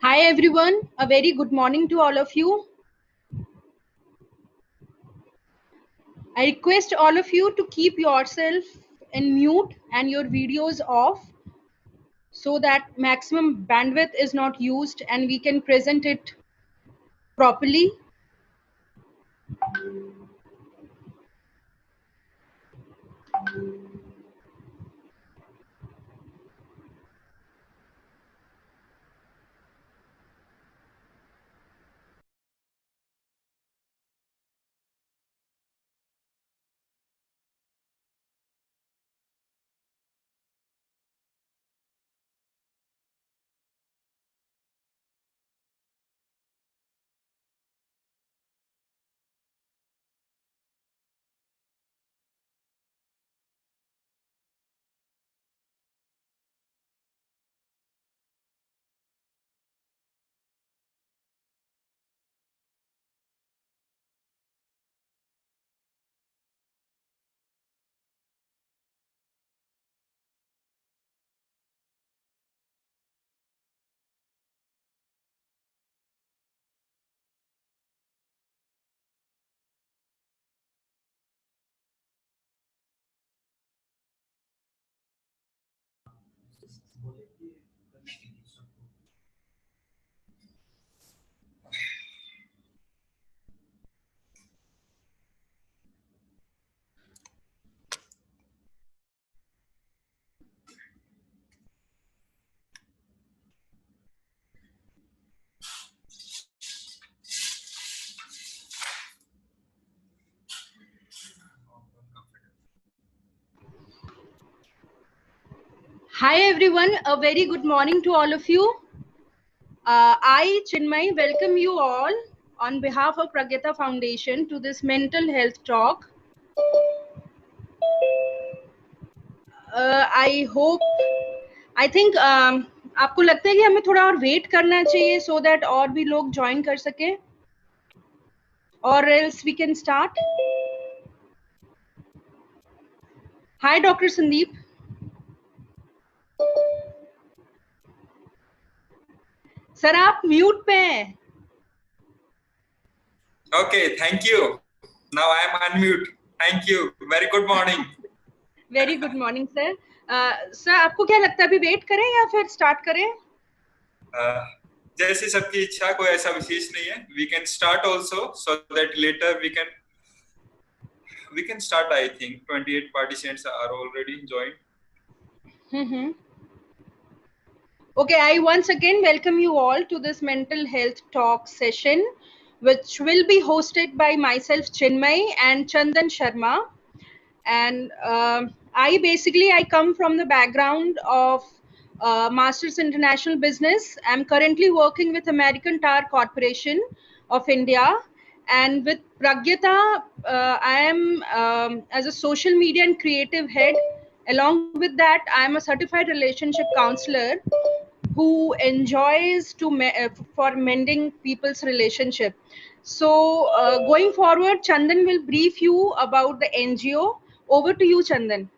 Hi everyone, a very good morning to all of you. I request all of you to keep yourself in mute and your videos off so that maximum bandwidth is not used and we can present it properly. Hi everyone, a very good morning to all of you. I, Chinmay, welcome you all on behalf of Pragyata Foundation to this mental health talk. I hope, I think आपको लगता है कि हमें थोड़ा और wait करना चाहिए so that और भी लोग ज्वाइन कर सके, or else we can start. Hi Dr. Sandeep. Sir आप म्यूट पे हैं. Okay, thank you. Now I am unmute. Thank you. Very good morning. Very good morning, sir. Sir आपको क्या लगता है अभी वेट करें या फिर स्टार्ट करें? जैसे सबकी इच्छा, कोई ऐसा विशेष नहीं है. We can start also so that later we can start. I think 28 participants are already joined. Okay, I once again welcome you all to this mental health talk session, which will be hosted by myself, Chinmay, and Chandan Sharma. And I come from the background of Masters International Business. I'm currently working with American Tire Corporation of India, and with Pragyata, I am as a social media and creative head. Along with that, I am a certified relationship counselor who enjoys for mending people's relationship. So going forward, Chandan will brief you about the NGO. Over to you, Chandan.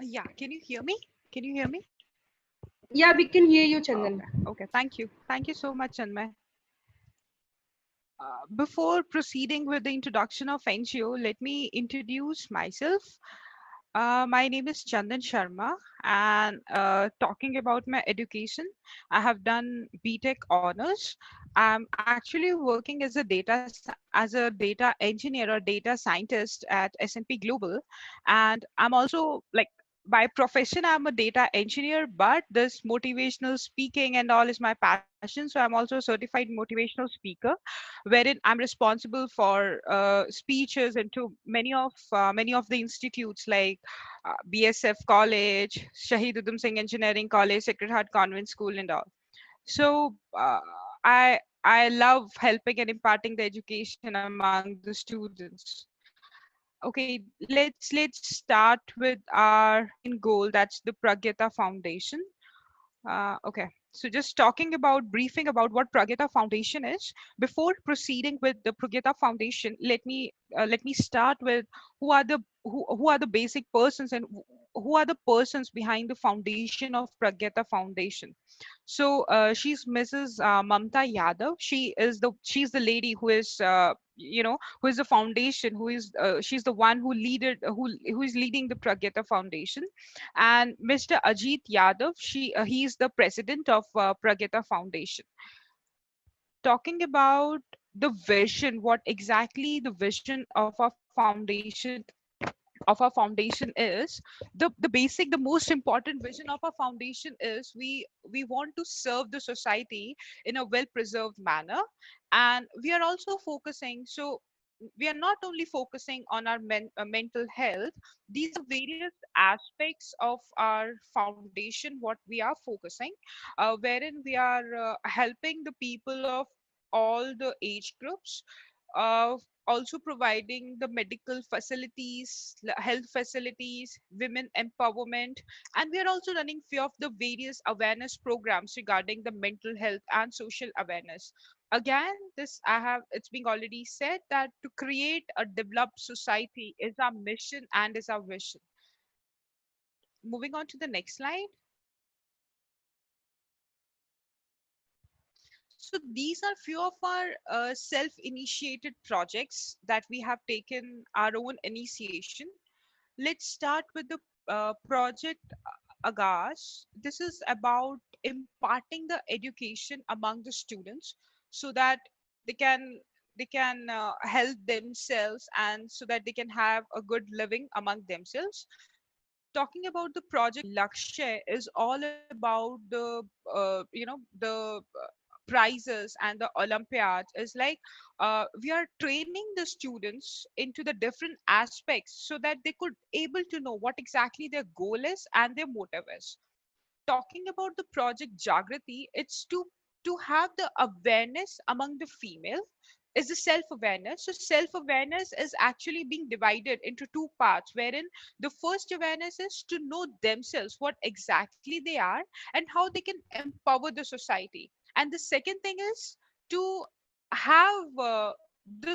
Yeah, can you hear me? Can you hear me? Yeah, we can hear you, Chandan. Okay. Thank you. Thank you so much, Chinmay. Before proceeding with the introduction of NGO, let me introduce myself. My name is Chandan Sharma, and talking about my education, I have done BTech honors. I'm actually working as a data engineer or data scientist at S&P Global, and I'm also like by profession I'm a data engineer, but this motivational speaking and all is my passion. So I'm also a certified motivational speaker, wherein I'm responsible for speeches into many of the institutes like BSF College, Shahid Udham Singh Engineering College, Sacred Heart Convent School, and all. So I love helping and imparting the education among the students. Okay, let's start with our main goal. That's the Pragyata Foundation. Okay, So just talking about briefing about what Pragyata Foundation is. Before proceeding with the Pragyata Foundation, let me start with who are the basic persons and who are the persons behind the foundation of Pragyata Foundation. So she's Mrs. Mamta Yadav. She's the lady who is who is the foundation, she's the one who is leading the Pragyata Foundation. And Mr. Ajit Yadav, he is the president of Pragyata Foundation. Talking about the vision, what exactly the vision of our foundation is, the basic, the most important vision of our foundation is we want to serve the society in a well preserved manner. And we are also focusing, so we are not only focusing on our mental health. These are various aspects of our foundation what we are focusing, wherein we are helping the people of all the age groups, also providing the medical facilities, health facilities, women empowerment, and we are also running few of the various awareness programs regarding the mental health and social awareness. Again, this I have it's being already said that to create a developed society is our mission and is our vision. Moving on to the next slide. So these are few of our self-initiated projects that we have taken our own initiation. Let's start with the project Agas. This is about imparting the education among the students so that they can help themselves and so that they can have a good living among themselves. Talking about the project Lakshya is all about the the prizes and the Olympiads. Is like we are training the students into the different aspects so that they could able to know what exactly their goal is and their motive is. Talking about the project Jagrati, it's to have the awareness among the female, is the self awareness. So self awareness is actually being divided into two parts, wherein the first awareness is to know themselves what exactly they are and how they can empower the society. And the second thing is to have the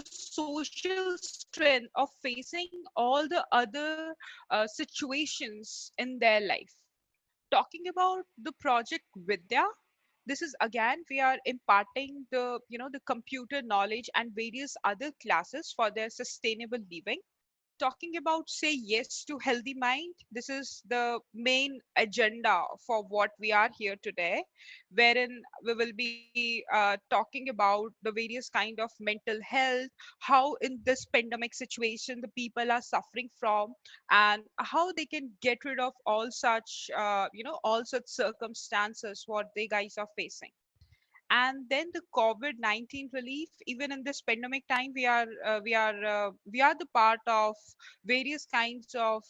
social strength of facing all the other situations in their life. Talking about the project Vidya, this is again we are imparting the the computer knowledge and various other classes for their sustainable living. Talking about say yes to healthy mind, this is the main agenda for what we are here today, wherein we will be talking about the various kind of mental health, how in this pandemic situation the people are suffering from, and how they can get rid of all such all such circumstances what they guys are facing. And then the COVID-19 relief. Even in this pandemic time, we are the part of various kinds of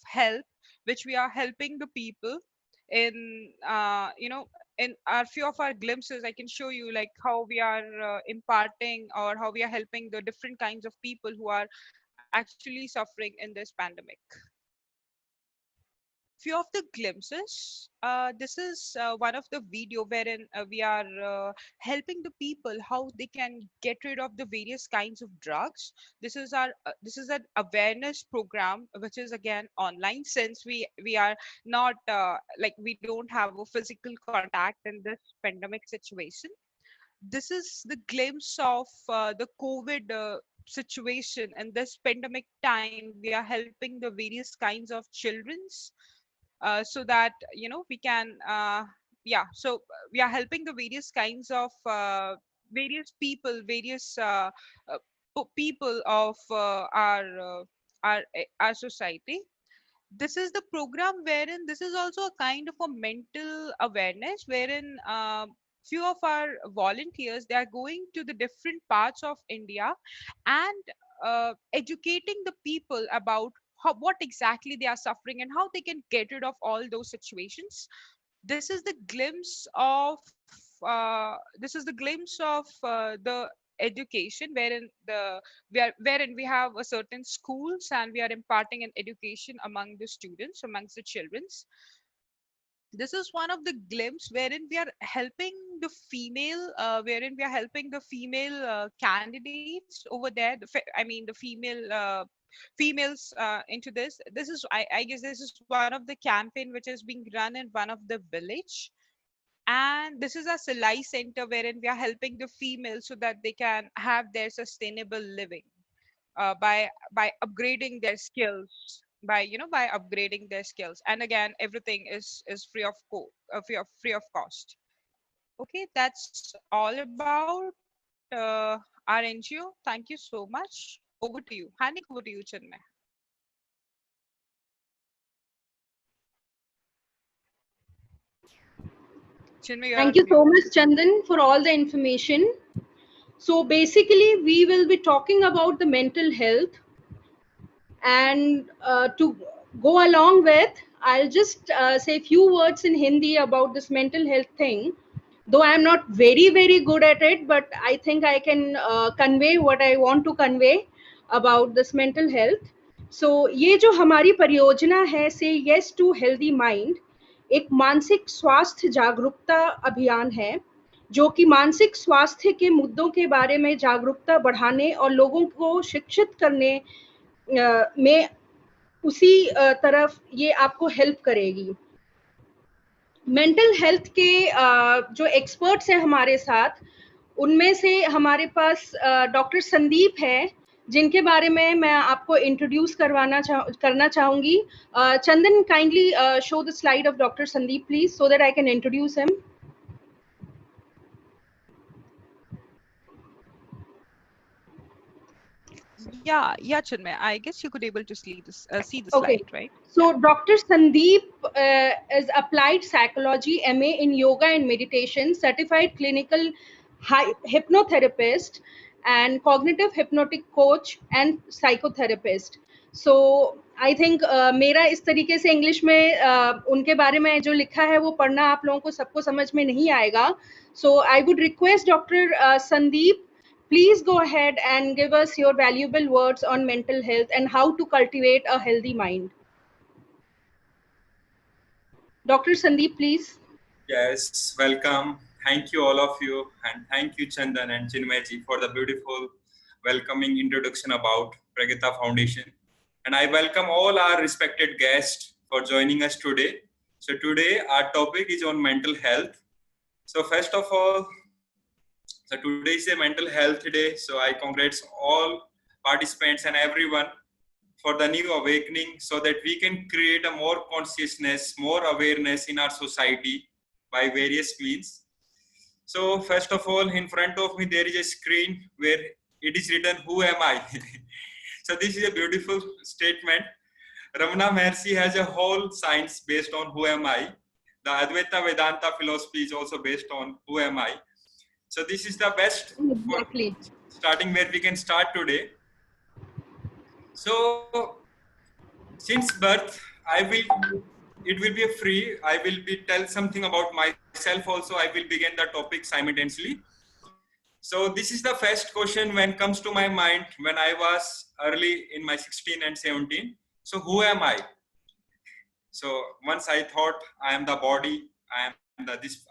help which we are helping the people in in our few of our glimpses. I can show you like how we are imparting or how we are helping the different kinds of people who are actually suffering in this pandemic. Few of the glimpses. This is one of the video wherein we are helping the people how they can get rid of the various kinds of drugs. This is an awareness program which is again online, since we are not like we don't have a physical contact in this pandemic situation. This is the glimpse of the COVID situation and this pandemic time. We are helping the various kinds of children's so that we can we are helping the various kinds of various people, various people of our society. This is the program wherein this is also a kind of a mental awareness, wherein few of our volunteers, they are going to the different parts of India and educating the people about what exactly they are suffering and how they can get rid of all those situations. This is the glimpse of the education wherein wherein we have a certain schools and we are imparting an education among the students, amongst the childrens. this is one of the glimpse wherein we are helping the female, candidates over there. The females into this. I guess this is one of the campaign which is being run in one of the village, and this is a Salai center wherein we are helping the females so that they can have their sustainable living by upgrading their skills, by upgrading their skills. And again, everything is free of cost. Okay, that's all about our NGO. Thank you so much. Over to you. Handing over to you, Chinmay. Chinmay, you're Thank on you so mute. much, Chandan, for all the information. So basically, we will be talking about the mental health, and to go along with, I'll just say a few words in Hindi about this mental health thing. Though I'm not very good at it, but I think I can convey what I want to convey about this mental health. So ये जो हमारी परियोजना है, से yes to healthy mind, एक मानसिक स्वास्थ्य जागरूकता अभियान है, जो कि मानसिक स्वास्थ्य के मुद्दों के बारे में जागरूकता बढ़ाने और लोगों को शिक्षित करने में उसी तरफ ये आपको हेल्प करेगी. मेंटल हेल्थ के जो एक्सपर्ट्स हैं हमारे साथ, उनमें से हमारे पास डॉक्टर संदीप है, जिनके बारे में मैं आपको इंट्रोड्यूस करना चाहूंगी. Chandan, kindly show the slide of doctor Sandeep please, so that I can introduce him. Yeah, Chinmay. I guess you could able to see the Okay. slide, right? So Dr. Sandeep is applied psychology, MA in yoga and meditation, certified clinical hypnotherapist and cognitive hypnotic coach and psychotherapist. So I think मेरा इस तरीके से English में उनके बारे में जो लिखा है वो पढ़ना आप लोगों को सबको समझ में नहीं आएगा. So I would request Dr. Sandeep, please go ahead and give us your valuable words on mental health and how to cultivate a healthy mind. Dr. Sandeep, please. Yes, welcome. Thank you all of you, and thank you Chandan and Chinmayji for the beautiful welcoming introduction about Pragita Foundation. And I welcome all our respected guests for joining us today. So today our topic is on mental health. So first of all, so today is a mental health day. So I congratulate all participants and everyone for the new awakening, so that we can create a more consciousness, more awareness in our society by various means. So first of all, in front of me there is a screen where it is written, "Who am I?" So this is a beautiful statement. Ramana Maharshi has a whole science based on who am I. The Advaita Vedanta philosophy is also based on who am I. So this is the best Exactly. starting where we can start today. So since birth, it will be a free. I will be tell something about myself also. I will begin the topic simultaneously. So this is the first question when comes to my mind when I was early in my 16 and 17. So who am I? So once I thought I am the body, I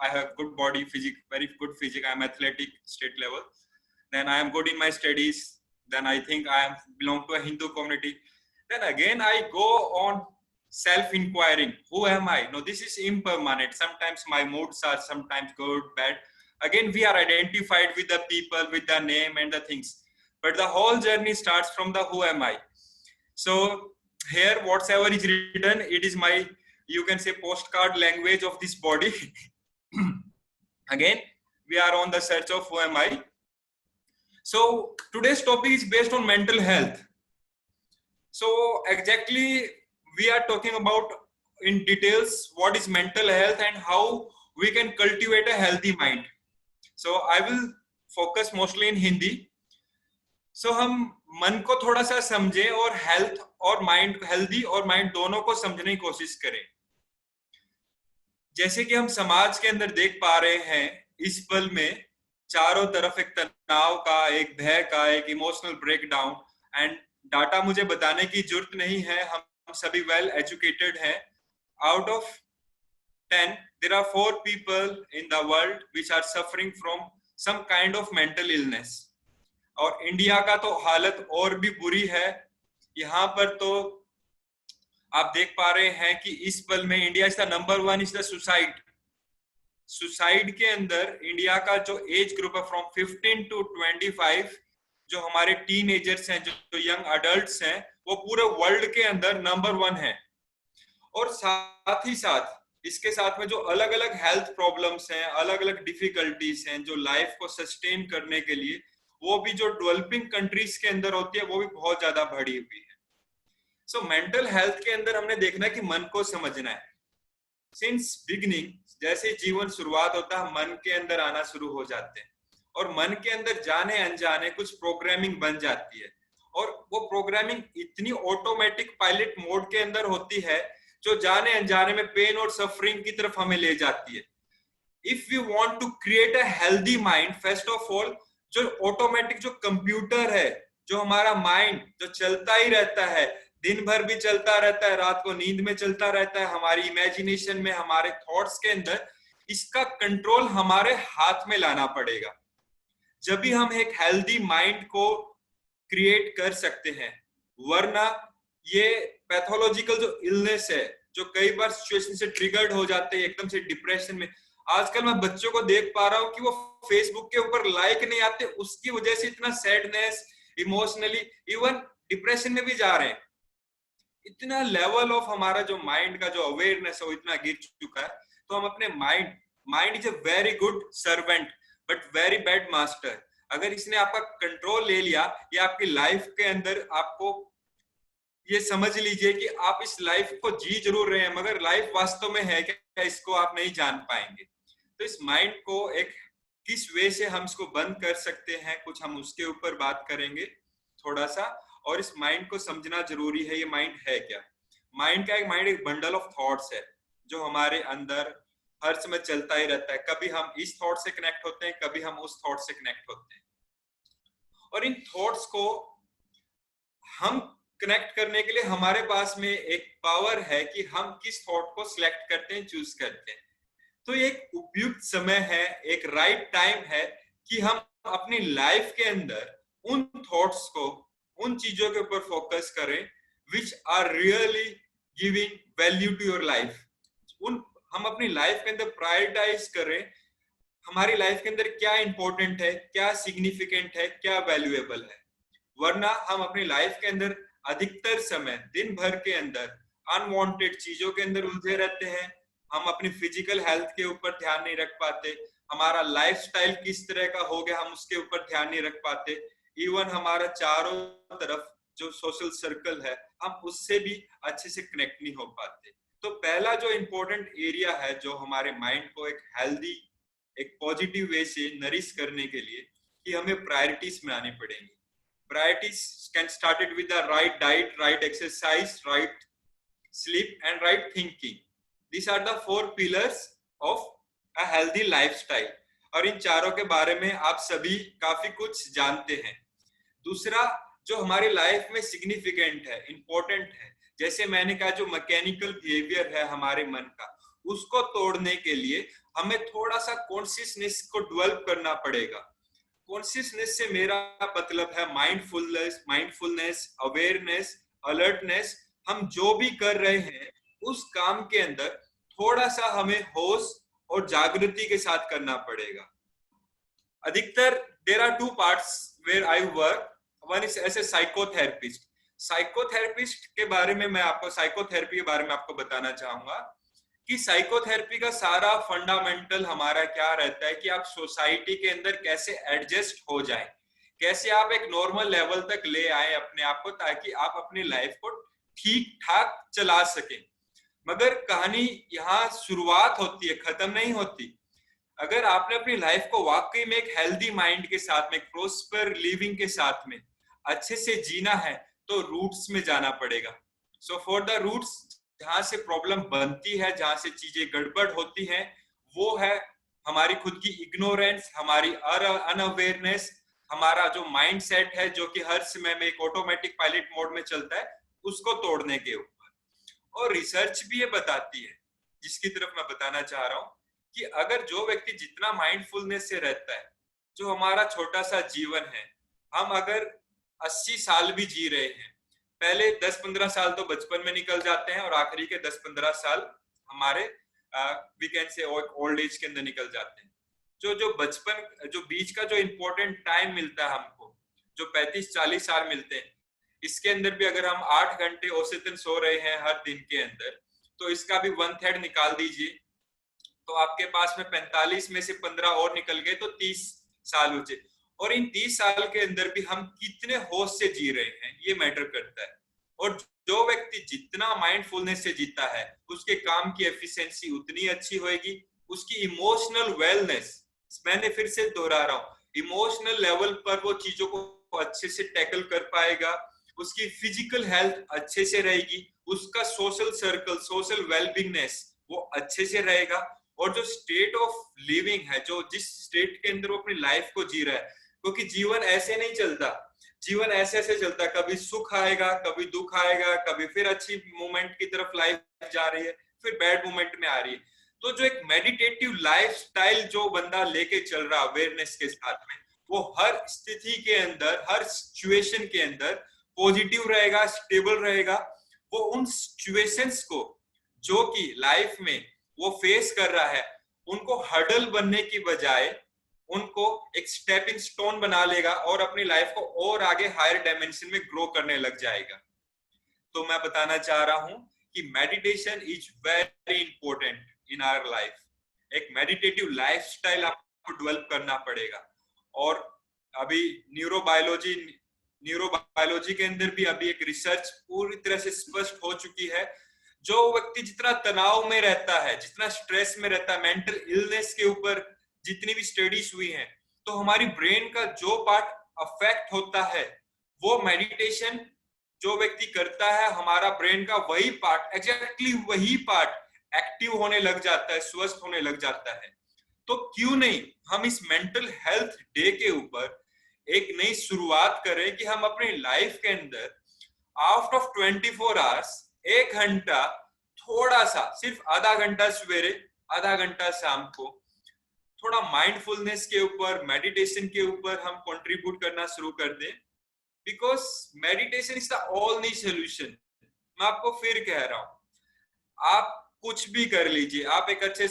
have good body, very good physique, I am athletic state level. Then I am good in my studies. Then I think I belong to a Hindu community. Then again I go on self-inquiring. Who am I? No, this is impermanent. Sometimes my moods are sometimes good, bad. Again, we are identified with the people, with the name and the things. But the whole journey starts from the who am I. So here, whatever is written, it is my, you can say, postcard language of this body. Again, we are on the search of who am I. So today's topic is based on mental health. So exactly, we are talking about in details what is mental health and how we can cultivate a healthy mind. So I will focus mostly in Hindi. So हम मन को थोड़ा सा समझें और health और mind, healthy और mind दोनों को समझने की कोशिश करें. जैसे कि हम समाज के अंदर देख पा रहे हैं, इस पल में चारों तरफ एक तनाव का, एक भय का, एक इमोशनल ब्रेकडाउन. एंड डाटा मुझे बताने की जरूरत नहीं है, हम सभी वेल एजुकेटेड हैं. Out of 10, there are 4 people in the world which are suffering from some kind of mental illness. और इंडिया का तो हालत और भी बुरी है। यहाँ पर तो आप देख पा रहे हैं कि इस पल में India is the number 1 is the suicide के अंदर इंडिया का जो एज ग्रुप है फ्रॉम 15 to 25, जो हमारे टीनेजर्स हैं, जो यंग अडल्ट्स हैं, वो पूरे वर्ल्ड के अंदर नंबर 1 है। और साथ ही साथ इसके साथ में जो अलग अलग हेल्थ प्रॉब्लम्स हैं, अलग अलग डिफिकल्टीज हैं जो लाइफ को सस्टेन करने के लिए, वो भी जो डेवलपिंग कंट्रीज के अंदर होती है वो भी बहुत ज्यादा बढ़ी हुई है। सो मेंटल हेल्थ के अंदर हमने देखना है कि मन को समझना है। सिंस बिगिनिंग, जैसे जीवन शुरुआत होता है, मन के अंदर आना शुरू हो जाते हैं और मन के अंदर जाने अनजाने कुछ प्रोग्रामिंग बन जाती है और वो प्रोग्रामिंग इतनी ऑटोमेटिक पायलट मोड के अंदर होती है जो जाने अनजाने में पेन और सफरिंग की तरफ हमें ले जाती है। If we want to create a healthy mind, first of all जो ऑटोमेटिक जो कंप्यूटर है, जो हमारा माइंड जो चलता ही रहता है, दिन भर भी चलता रहता है, रात को नींद में चलता रहता है, हमारी इमेजिनेशन में, हमारे थॉट्स के अंदर, इसका कंट्रोल हमारे हाथ में लाना पड़ेगा। जब भी हम एक हेल्दी माइंड को क्रिएट कर सकते हैं, वरना ये पैथोलॉजिकल जो इलनेस है जो कई बार सिचुएशन से ट्रिगर्ड हो जाते हैं एकदम से डिप्रेशन में। आजकल मैं बच्चों को देख पा रहा हूँ कि वो फेसबुक के ऊपर लाइक नहीं आते, उसकी वजह से इतना सैडनेस, इमोशनली इवन डिप्रेशन में भी जा रहे हैं। इतना लेवल ऑफ हमारा जो माइंड का जो अवेयरनेस है वो इतना गिर चुका है। तो हम अपने mind is a very good servant but very bad master. अगर इसने आपका कंट्रोल ले लिया, या आपकी लाइफ के अंदर, आपको ये समझ लीजिए कि आप इस लाइफ को जी जरूर रहे हैं मगर लाइफ वास्तव में है क्या, इसको आप नहीं जान पाएंगे। तो इस माइंड को एक किस वे से हम इसको बंद कर सकते हैं, कुछ हम उसके ऊपर बात करेंगे थोड़ा सा। और इस माइंड को समझना जरूरी है, ये माइंड है क्या। माइंड एक बंडल ऑफ थॉट्स है जो हमारे अंदर हर समय चलता ही रहता है। कभी हम इस थॉट से कनेक्ट होते हैं, कभी हम उस थॉट से कनेक्ट होते हैं, और इन थॉट्स को हम कनेक्ट करने के लिए हमारे पास में एक पावर है कि हम किस थॉट को सिलेक्ट करते हैं, चूज करते हैं। तो एक उपयुक्त समय है, एक राइट टाइम है कि हम अपनी लाइफ के अंदर उन थॉट्स को, उन चीजों के ऊपर फोकस करें which are really giving value to your life. हम अपनी लाइफ के अंदर प्रायोरिटाइज करें, हमारी लाइफ के अंदर क्या इंपॉर्टेंट है, क्या सिग्निफिकेंट है, क्या वैल्यूएबल है। वरना हम अपनी लाइफ के अंदर अधिकतर समय दिन भर के अंदर अनवांटेड चीजों के अंदर उलझे रहते हैं। हम अपनी फिजिकल हेल्थ के ऊपर ध्यान नहीं रख पाते, हमारा लाइफस्टाइल किस तरह का हो गया हम उसके ऊपर ध्यान नहीं रख पाते, इवन हमारा चारों तरफ जो सोशल सर्कल है हम उससे भी अच्छे से कनेक्ट नहीं हो पाते। तो पहला जो इम्पोर्टेंट एरिया है जो हमारे माइंड को एक हेल्दी, एक पॉजिटिव वे से नरिश करने के लिए, कि हमें प्रायोरिटीज बनानी पड़ेंगी। Priorities can started with the right diet, right exercise, right sleep and right thinking. These are the 4 pillars of a healthy lifestyle. और इन चारों के बारे में आप सभी काफी कुछ जानते हैं। दूसरा जो हमारी लाइफ में सिग्निफिकेंट है, इंपॉर्टेंट है, जैसे मैंने कहा जो मैकेनिकल बिहेवियर है हमारे मन का, उसको तोड़ने के लिए हमें थोड़ा सा कॉन्शियसनेस को डेवलप करना पड़ेगा। कॉन्शियसनेस से मेरा मतलब है माइंडफुलनेस, अवेयरनेस, अलर्टनेस। हम जो भी कर रहे हैं उस काम के अंदर थोड़ा सा हमें होश और जागृति के साथ करना पड़ेगा। अधिकतर there are 2 parts where I work. One is as a psychotherapist. Psychotherapist के बारे में मैं आपको, साइकोथेरेपी के बारे में आपको बताना चाहूंगा कि साइकोथेरेपी का सारा फंडामेंटल हमारा क्या रहता है कि आप सोसाइटी के अंदर कैसे एडजस्ट हो जाएं, कैसे आप एक नॉर्मल लेवल तक ले आए अपने आप को, ताकि आप अपनी लाइफ को ठीक ठाक चला सकें। मगर कहानी यहाँ शुरुआत होती है, खत्म नहीं होती। अगर आपने अपनी लाइफ को वाकई में एक हेल्दी माइंड के साथ में, प्रोस्पर लिविंग के साथ में अच्छे से जीना है तो रूट्स में जाना पड़ेगा। सो फॉर द रूट्स, जहां से प्रॉब्लम बनती है, जहां से चीजें गड़बड़ होती हैं, वो है हमारी खुद की इग्नोरेंस, हमारी अनअवेयरनेस, हमारा जो माइंड सेट है जो कि हर समय में एक ऑटोमेटिक पायलट मोड में चलता है, उसको तोड़ने के ऊपर। और रिसर्च भी ये बताती है जिसकी तरफ मैं बताना चाह रहा हूँ कि अगर जो व्यक्ति जितना माइंडफुलनेस से रहता है, जो हमारा छोटा सा जीवन है, हम अगर 80 साल भी जी रहे हैं, पहले 10-15 साल तो बचपन में निकल जाते हैं और आखिरी के 10-15 साल हमारे वीकेंड से ओल्ड एज के अंदर निकल जाते हैं। जो बचपन, जो बीच का जो इम्पोर्टेंट टाइम मिलता है हमको, जो 35-40 साल मिलते हैं, इसके अंदर भी अगर हम 8 घंटे औसतन सो रहे हैं हर दिन के अंदर, तो इसका भी 1/3 निकाल दीजिए, तो आपके पास में 45 में से 15 और निकल गए तो 30 साल बचे। और इन 30 साल के अंदर भी हम कितने होश से जी रहे हैं, ये मैटर करता है। और जो व्यक्ति जितना माइंडफुलनेस से जीता है, उसके काम की एफिशिएंसी उतनी अच्छी होगी, उसकी इमोशनल वेलनेस, मैंने फिर से दोहरा रहा हूँ, इमोशनल लेवल पर वो चीजों को अच्छे से टैकल कर पाएगा, उसकी फिजिकल हेल्थ अच्छे से रहेगी, उसका सोशल सर्कल, सोशल वेलबींगनेस वो अच्छे से रहेगा। और जो स्टेट ऑफ लिविंग है, जो जिस स्टेट के अंदर वो अपनी लाइफ को जी रहा है, क्योंकि जीवन ऐसे नहीं चलता, जीवन ऐसे ऐसे चलता है, कभी सुख आएगा, कभी दुख आएगा, कभी फिर अच्छी मोमेंट की तरफ लाइफ जा रही है, फिर बैड मोमेंट में आ रही है। तो जो एक मेडिटेटिव लाइफस्टाइल जो बंदा लेके चल रहा अवेयरनेस के साथ में, वो हर स्थिति के अंदर, हर सिचुएशन के अंदर पॉजिटिव रहेगा, स्टेबल रहेगा। वो उन सिचुएशंस को जो कि लाइफ में वो फेस कर रहा है, उनको हर्डल बनने की बजाय उनको एक स्टेपिंग स्टोन बना लेगा और अपनी लाइफ को और आगे हायर डायमेंशन में ग्रो करने लग जाएगा। तो मैं बताना चाह रहा हूं कि meditation is very important in our life. एक मेडिटेटिव लाइफस्टाइल आपको डेवलप करना पड़ेगा। और अभी न्यूरोबायोलॉजी के अंदर भी अभी एक रिसर्च पूरी तरह से स्पष्ट हो चुकी है, जो व्यक्ति जितना तनाव में रहता है, जितना स्ट्रेस में रहता है, मेंटल इलनेस के ऊपर जितनी भी स्टडीज हुई हैं, तो हमारी ब्रेन का जो पार्ट अफेक्ट होता है, वो मेडिटेशन जो व्यक्ति करता है, हमारा ब्रेन का वही पार्ट, एग्जैक्टली वही पार्ट एक्टिव होने लग जाता है, स्वस्थ होने लग जाता है। तो क्यों नहीं हम इस मेंटल हेल्थ डे के ऊपर एक नई शुरुआत करें कि हम अपनी लाइफ के अंदर आउट ऑफ 24 आवर्स 1 घंटा, थोड़ा सा, सिर्फ आधा घंटा सवेरे, आधा घंटा शाम को, थोड़ा माइंडफुलनेस के ऊपर, मेडिटेशन के ऊपर हम कंट्रीब्यूट करना शुरू कर दें। Because meditation is the only solution. मैं आपको फिर कह रहा हूं, आप कुछ भी कर लीजिए, आप एक अच्छे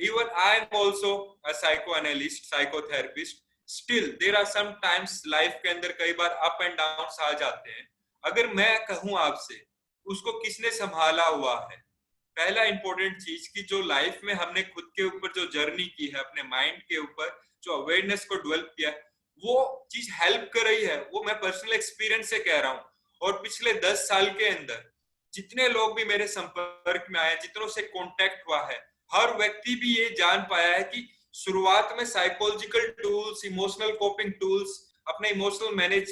even I am also a psychoanalyst, psychotherapist, still there are some times life के अंदर कई बार अप एंड डाउन आ जाते हैं। अगर मैं कहूं आपसे, उसको किसने संभाला हुआ है? पहला इंपॉर्टेंट चीज कि जो लाइफ में हमने खुद के ऊपर जो जर्नी की है, अपने माइंड के ऊपर जो अवेयरनेस को डेवलप किया, वो चीज हेल्प कर रही है, वो मैं पर्सनल एक्सपीरियंस से कह रहा हूँ। और पिछले 10 साल के अंदर जितने लोग भी मेरे संपर्क में आए, जितनों से कांटेक्ट हुआ है, हर व्यक्ति भी ये जान पाया है कि शुरुआत में psychological tools, emotional coping tools, अपने इमोशनल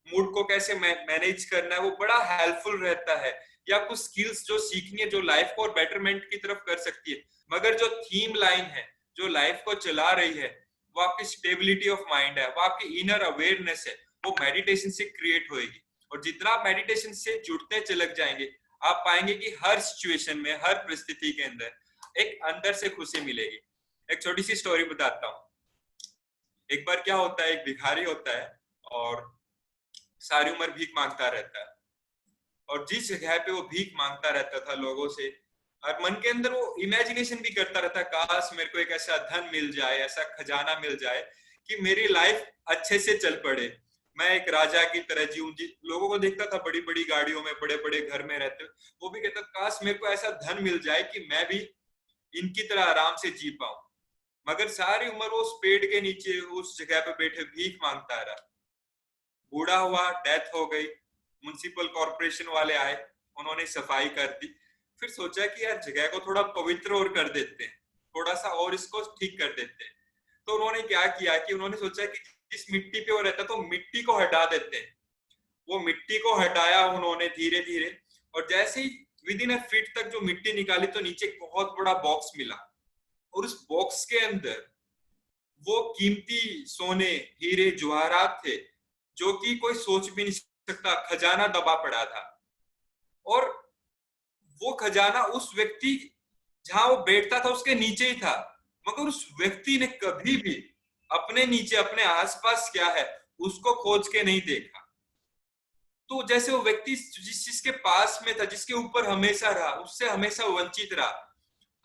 मूड को कैसे मैनेज करना है, वो बड़ा हेल्पफुल रहता है। या कुछ स्किल्स जो सीखनी है, जो लाइफ को और बेटरमेंट की तरफ कर सकती है। मगर जो थीम लाइन है, जो लाइफ को चला रही है, वो आपकी स्टेबिलिटी ऑफ माइंड है, वो आपकी इनर अवेयरनेस है, वो मेडिटेशन से क्रिएट होएगी। और जितना आप मेडिटेशन से जुड़ते चले जाएंगे, आप पाएंगे कि हर सिचुएशन में, हर परिस्थिति के अंदर एक अंदर से खुशी मिलेगी। एक छोटी सी स्टोरी बताता हूँ। एक बार क्या होता है, एक भिखारी होता है और सारी उम्र भीख मांगता रहता है। और जिस जगह पे वो भीख मांगता रहता था लोगों से, और मन के अंदर वो इमेजिनेशन भी करता रहता, काश मेरे को एक ऐसा धन मिल जाए, ऐसा खजाना मिल जाए कि मेरी लाइफ अच्छे से चल पड़े, मैं एक राजा की तरह जीऊं। लोगों को देखता था बड़ी बड़ी गाड़ियों में, बड़े बड़े घर में रहते, वो भी कहता काश मेरे को ऐसा धन मिल जाए कि मैं भी इनकी तरह आराम से जी पाऊं। मगर सारी उम्र वो उस पेड़ के नीचे उस जगह पे बैठे भीख मांगता रहा। बूढ़ा हुआ, डेथ हो गई, म्युनिसिपल कॉर्पोरेशन वाले आए, उन्होंने सफाई कर दी। फिर सोचा कि यार जगह को थोड़ा पवित्र और कर देते हैं, थोड़ा सा और इसको ठीक कर देते हैं। तो उन्होंने क्या किया कि उन्होंने सोचा कि जिस मिट्टी पे वो रहता तो मिट्टी को हटा देते हैं। वो मिट्टी को हटाया उन्होंने धीरे धीरे, और जैसे ही विदिन अ फीट तक जो मिट्टी निकाली तो नीचे बहुत बड़ा बॉक्स मिला। और उस बॉक्स के अंदर वो कीमती सोने, हीरे, जवाहरात थे, जो कि कोई सोच भी नहीं सकता, खजाना दबा पड़ा था। और वो खजाना उस व्यक्ति जहां वो बैठता था उसके नीचे ही था, मगर उस व्यक्ति ने कभी भी अपने नीचे, अपने आसपास क्या है उसको खोज के नहीं देखा। तो जैसे वो व्यक्ति जिस जिसके पास में था, जिसके ऊपर हमेशा रहा, उससे हमेशा वंचित रहा।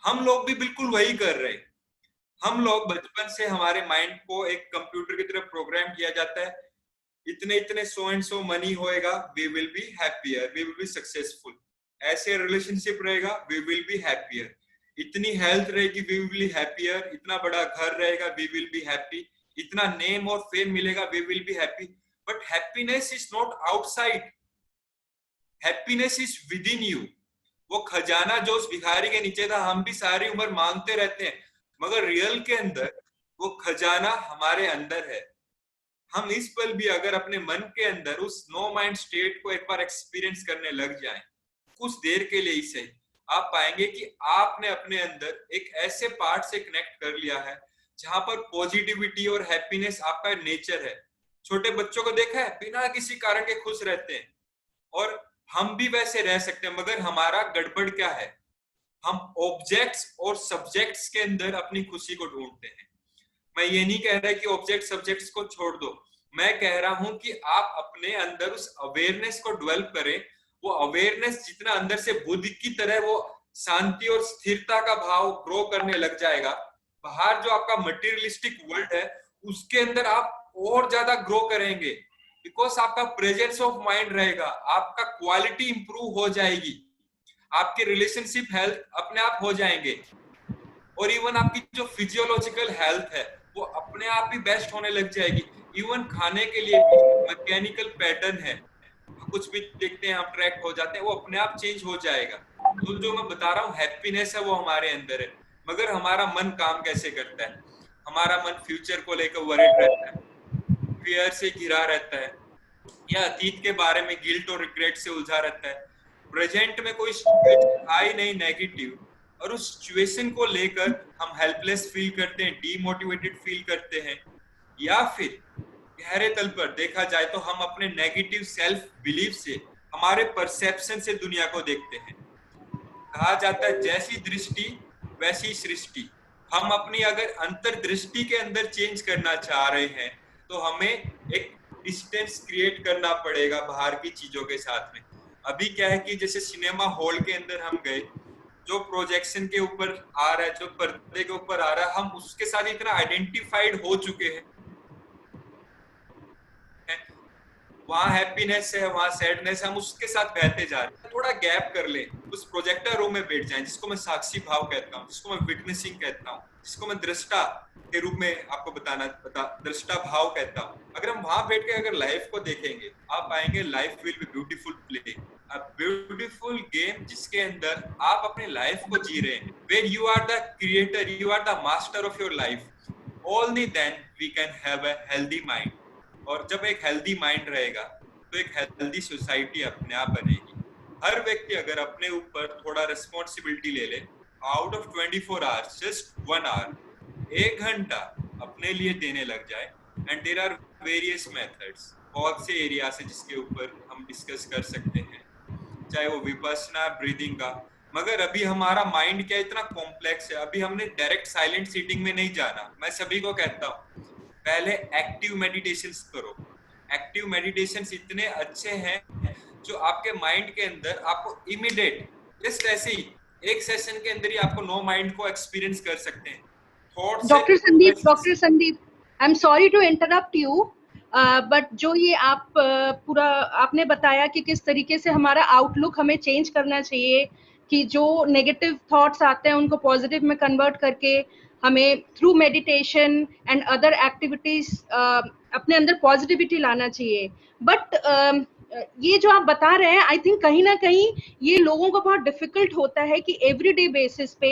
हम लोग भी बिल्कुल वही कर रहे हैं। हम लोग बचपन से हमारे माइंड को एक कंप्यूटर की तरह प्रोग्राम किया जाता है, इतने इतने सो एंड सो मनी होएगा, we will be happier, we will be successful. ऐसे रिलेशनशिप रहेगा, वी विल बी हैप्पियर। इतनी हेल्थ रहेगी, वी विल बी हैप्पियर। इतना बड़ा घर रहेगा, वी विल बी हैप्पी। इतना नेम और फेम मिलेगा, we will be happy. But happiness is not outside, happiness is within you. वो खजाना जो उस भिखारी के नीचे था, हम भी सारी उम्र मांगते रहते हैं, मगर रियल के अंदर वो खजाना हमारे अंदर है। हम इस पल भी अगर अपने मन के अंदर उस नो माइंड स्टेट को एक बार एक्सपीरियंस करने लग जाएं, कुछ देर के लिए ही सही, आप पाएंगे कि आपने अपने अंदर एक ऐसे पार्ट से कनेक्ट कर लिया है जहां पर पॉजिटिविटी और हैप्पीनेस आपका नेचर है। छोटे बच्चों को देखा है, बिना किसी कारण के खुश रहते हैं, और हम भी वैसे रह सकते हैं, मगर हमारा गड़बड़ क्या है, हम ऑब्जेक्ट्स और सब्जेक्ट्स के अंदर अपनी खुशी को ढूंढते हैं। मैं ये नहीं कह रहा कि ऑब्जेक्ट सब्जेक्ट्स को छोड़ दो, मैं कह रहा हूं कि आप अपने अंदर उस अवेयरनेस को डेवलप करें। वो अवेयरनेस जितना अंदर से बुद्ध की तरह वो शांति और स्थिरता का भाव ग्रो करने लग जाएगा, बाहर जो आपका मटेरियलिस्टिक वर्ल्ड है उसके अंदर आप और ज्यादा ग्रो करेंगे, बिकॉज आपका प्रेजेंस ऑफ माइंड रहेगा, आपका क्वालिटी इंप्रूव हो जाएगी, आपके रिलेशनशिप हेल्थ अपने आप हो जाएंगे, और इवन आपकी जो फिजियोलॉजिकल हेल्थ है वो अपने आप ही बेस्ट होने लग जाएगी। इवन खाने के लिए भी मैकेनिकल पैटर्न है, कुछ भी देखते हैं हम अट्रैक्ट हो जाते हैं, वो अपने आप चेंज हो जाएगा। तो जो मैं बता रहा हूँ हैप्पीनेस है वो हमारे अंदर है, मगर हमारा मन काम कैसे करता है? हमारा मन फ्यूचर को लेकर वरीड रहता है, फियर से घिरा रहता है, या अतीत के बारे में गिल्ट और रिग्रेट से उलझा रहता है। प्रेजेंट में कोई सिचुएशन आई नहीं नेगेटिव, और उस सिचुएशन को लेकर हम हेल्पलेस फील करते हैं, डीमोटिवेटेड फील करते हैं, या फिर गहरे तल पर देखा जाए तो हम अपने नेगेटिव सेल्फ बिलीफ से, हमारे परसेप्शन से दुनिया को देखते हैं। कहा जाता है जैसी दृष्टि वैसी सृष्टि। हम अपनी अगर अंतर्दृष्टि के अंदर चेंज करना चाह रहे हैं तो हमें एक डिस्टेंस क्रिएट करना पड़ेगा बाहर की चीजों के साथ में। अभी क्या है कि जैसे सिनेमा हॉल के अंदर हम गए, जो प्रोजेक्शन के ऊपर आ रहा है, जो पर्दे के ऊपर आ रहा है, हम उसके साथ इतना आइडेंटिफाइड हो चुके हैं, वहां हैप्पीनेस है, वहां सैडनेस है, हम उसके साथ बहते जा रहे हैं। थोड़ा गैप कर ले, उस प्रोजेक्टर रूम में बैठ जाएं, जिसको मैं साक्षी भाव कहता हूँ, जिसको मैं विटनेसिंग कहता हूँ, जिसको मैं दृष्टा के रूप में आपको दृष्टा भाव कहता हूँ। अगर हम वहां बैठ के अगर लाइफ को देखेंगे, आप पाएंगे life will be beautiful play, a beautiful game, जिसके अंदर आप अपनी लाइफ को जी रहे हैं, where you are the creator, you are the master of your life. Only then we can have a healthy mind. और जब एक हेल्दी माइंड रहेगा तो एक हेल्दी सोसाइटी अपने आप बनेगी। हर व्यक्ति अगर अपने ऊपर थोड़ा रिस्पॉन्सिबिलिटी ले ले, out of 24 hours just 1 hour, 1 घंटा अपने लिए देने लग जाए, and there are various methods, बहुत से एरियाज है जिसके ऊपर हम डिस्कस कर सकते हैं, चाहे वो विपश्यना, ब्रीदिंग का। मगर अभी हमारा माइंड क्या इतना कॉम्प्लेक्स है, अभी हमने डायरेक्ट साइलेंट सीटिंग में नहीं जाना। मैं सभी को कहता हूँ पहले एक्टिव मेडिटेशंस करो। एक्टिव मेडिटेशंस इतने अच्छे हैं जो आपके माइंड के अंदर आपको इमीडिएट, जस्ट ऐसे ही एक सेशन के अंदर ही आपको नो माइंड को एक्सपीरियंस कर सकते हैं। थॉट से doctor Sandeep, I am sorry to interrupt you, but जो ये आप पूरा आपने बताया कि किस तरीके से हमारा आउटलुक हमें चेंज करना चाहिए, कि जो नेगेटिव थॉट्स आते हैं उनको पॉजिटिव में कन्वर्ट करके हमें through meditation and other activities अपने अंदर पॉजिटिविटी लाना चाहिए। बट ये जो आप बता रहे हैं, आई थिंक कहीं ना कहीं ये लोगों को बहुत डिफिकल्ट होता है कि एवरीडे बेसिस पे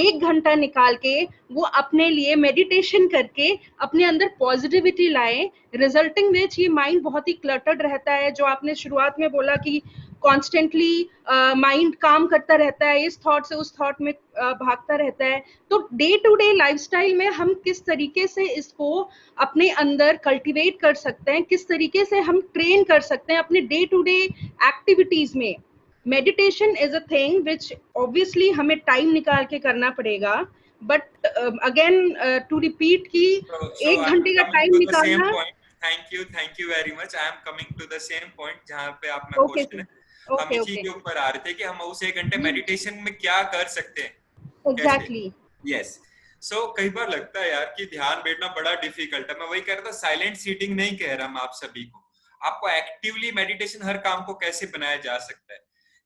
1 घंटा निकाल के वो अपने लिए मेडिटेशन करके अपने अंदर पॉजिटिविटी लाएं, रिजल्टिंग विच ये माइंड बहुत ही क्लटर्ड रहता है। जो आपने शुरुआत में बोला कि कॉन्स्टेंटली माइंड काम करता रहता है, इस थॉट से उस थॉट में भागता रहता है। तो डे टू डे लाइफस्टाइल में हम किस तरीके से इसको अपने अंदर कल्टीवेट कर सकते हैं, किस तरीके से हम ट्रेन कर सकते हैं अपने डे टू डे एक्टिविटीज में, meditation is a thing which obviously हमें टाइम निकाल के करना पड़ेगा, बट अगेन टू रिपीट कि So 1 घंटे I'm का coming time to the same निकालना. point. Thank you very much. I am coming to the same point जहाँ पे अपना ओके क्वेश्चन सर. है. हम ओके इसी ओके. के ऊपर आ रहे थे कि हम उस 1 घंटे मेडिटेशन में क्या कर सकते हैं, कैसे. एग्जैक्टली. यस. सो कई बार लगता है यार कि ध्यान बैठना बड़ा डिफिकल्ट है. मैं वही कह रहा था, साइलेंट सीटिंग नहीं कह रहा मैं आप सभी को. आपको एक्टिवली मेडिटेशन हर काम को कैसे बनाया जा सकता है.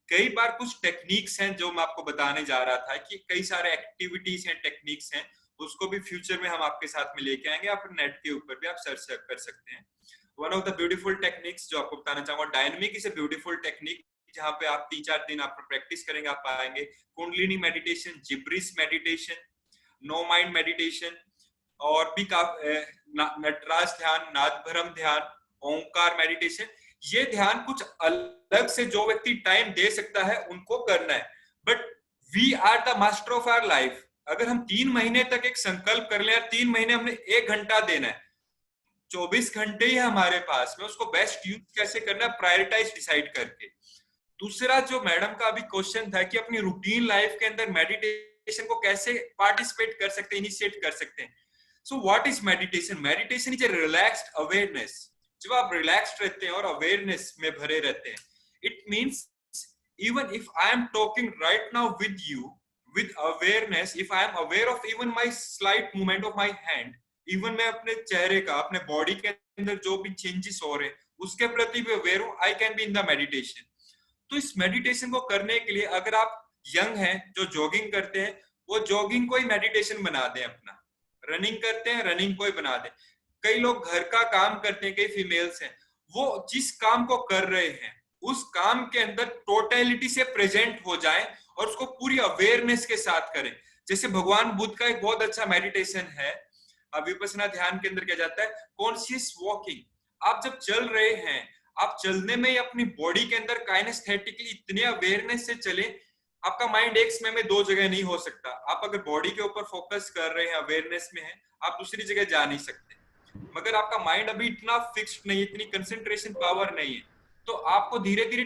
कई बार कुछ टेक्निक्स हैं जो मैं आपको बताने जा रहा था कि कई सारे एक्टिविटीज हैं, टेक्निक्स हैं, उसको भी फ्यूचर में हम आपके साथ में लेके आएंगे. आप नेट के ऊपर भी आप सर्च कर सकते हैं. One of the beautiful techniques जो आपको बताना चाहूंगा, dynamic is a beautiful technique, जहाँ पे आप 3-4 दिन आप प्रैक्टिस करेंगे, आप पाएंगे. Kundalini meditation, gibberish meditation, no mind meditation, और भी नटराज ध्यान, नादभरम ध्यान, ओंकार मेडिटेशन. ये ध्यान कुछ अलग से जो व्यक्ति टाइम दे सकता है उनको करना है. But we are the master of our life. अगर हम 3 महीने तक एक संकल्प कर ले, 3 महीने हमने 1 घंटा देना है, 24 घंटे ही हमारे पास में, उसको बेस्ट यूज कैसे करना है, प्रायोरिटाइज डिसाइड करके. दूसरा जो मैडम का अभी क्वेश्चन था कि अपनी रूटीन लाइफ के अंदर मेडिटेशन को कैसे पार्टिसिपेट कर सकते हैं, इनिशिएट कर सकते हैं. So what is meditation? Meditation is a relaxed awareness. जब आप रिलैक्स्ड रहते हैं और अवेयरनेस में भरे रहते हैं, it means even if I am talking right now with you with awareness, if I am aware of even my slight movement of my hand, even मैं अपने चेहरे का, अपने बॉडी के अंदर जो भी चेंजेस हो रहे हैं उसके प्रति भी अवेयर हूं, I can be in the meditation. तो इस मेडिटेशन को करने के लिए अगर आप यंग हैं जो जॉगिंग करते हैं, वो जॉगिंग को ही मेडिटेशन बना दें अपना. रनिंग करते हैं, रनिंग को ही बना दें. कई लोग घर का काम करते हैं, कई फीमेल्स हैं, वो जिस काम को कर रहे हैं उस काम के अंदर टोटलिटी से प्रेजेंट हो जाएं और उसको पूरी अवेयरनेस के साथ करें. जैसे भगवान बुद्ध का एक बहुत अच्छा मेडिटेशन है, विपश्यना ध्यान के अंदर क्या जाता है, कॉन्शियस वॉकिंग. आप जब चल रहे हैं, आप चलने में ही अपनी बॉडी के अंदर काइनेस्थेटिकली इतने अवेयरनेस से चले, आपका माइंड एक समय में 2 जगह नहीं हो सकता. आप अगर बॉडी के ऊपर फोकस कर रहे हैं, अवेयरनेस में है, आप दूसरी जगह जा नहीं सकते. मगर आपका माइंड अभी इतना फिक्स्ड नहीं है, इतनी कंसंट्रेशन पावर नहीं है, तो आपको धीरे धीरे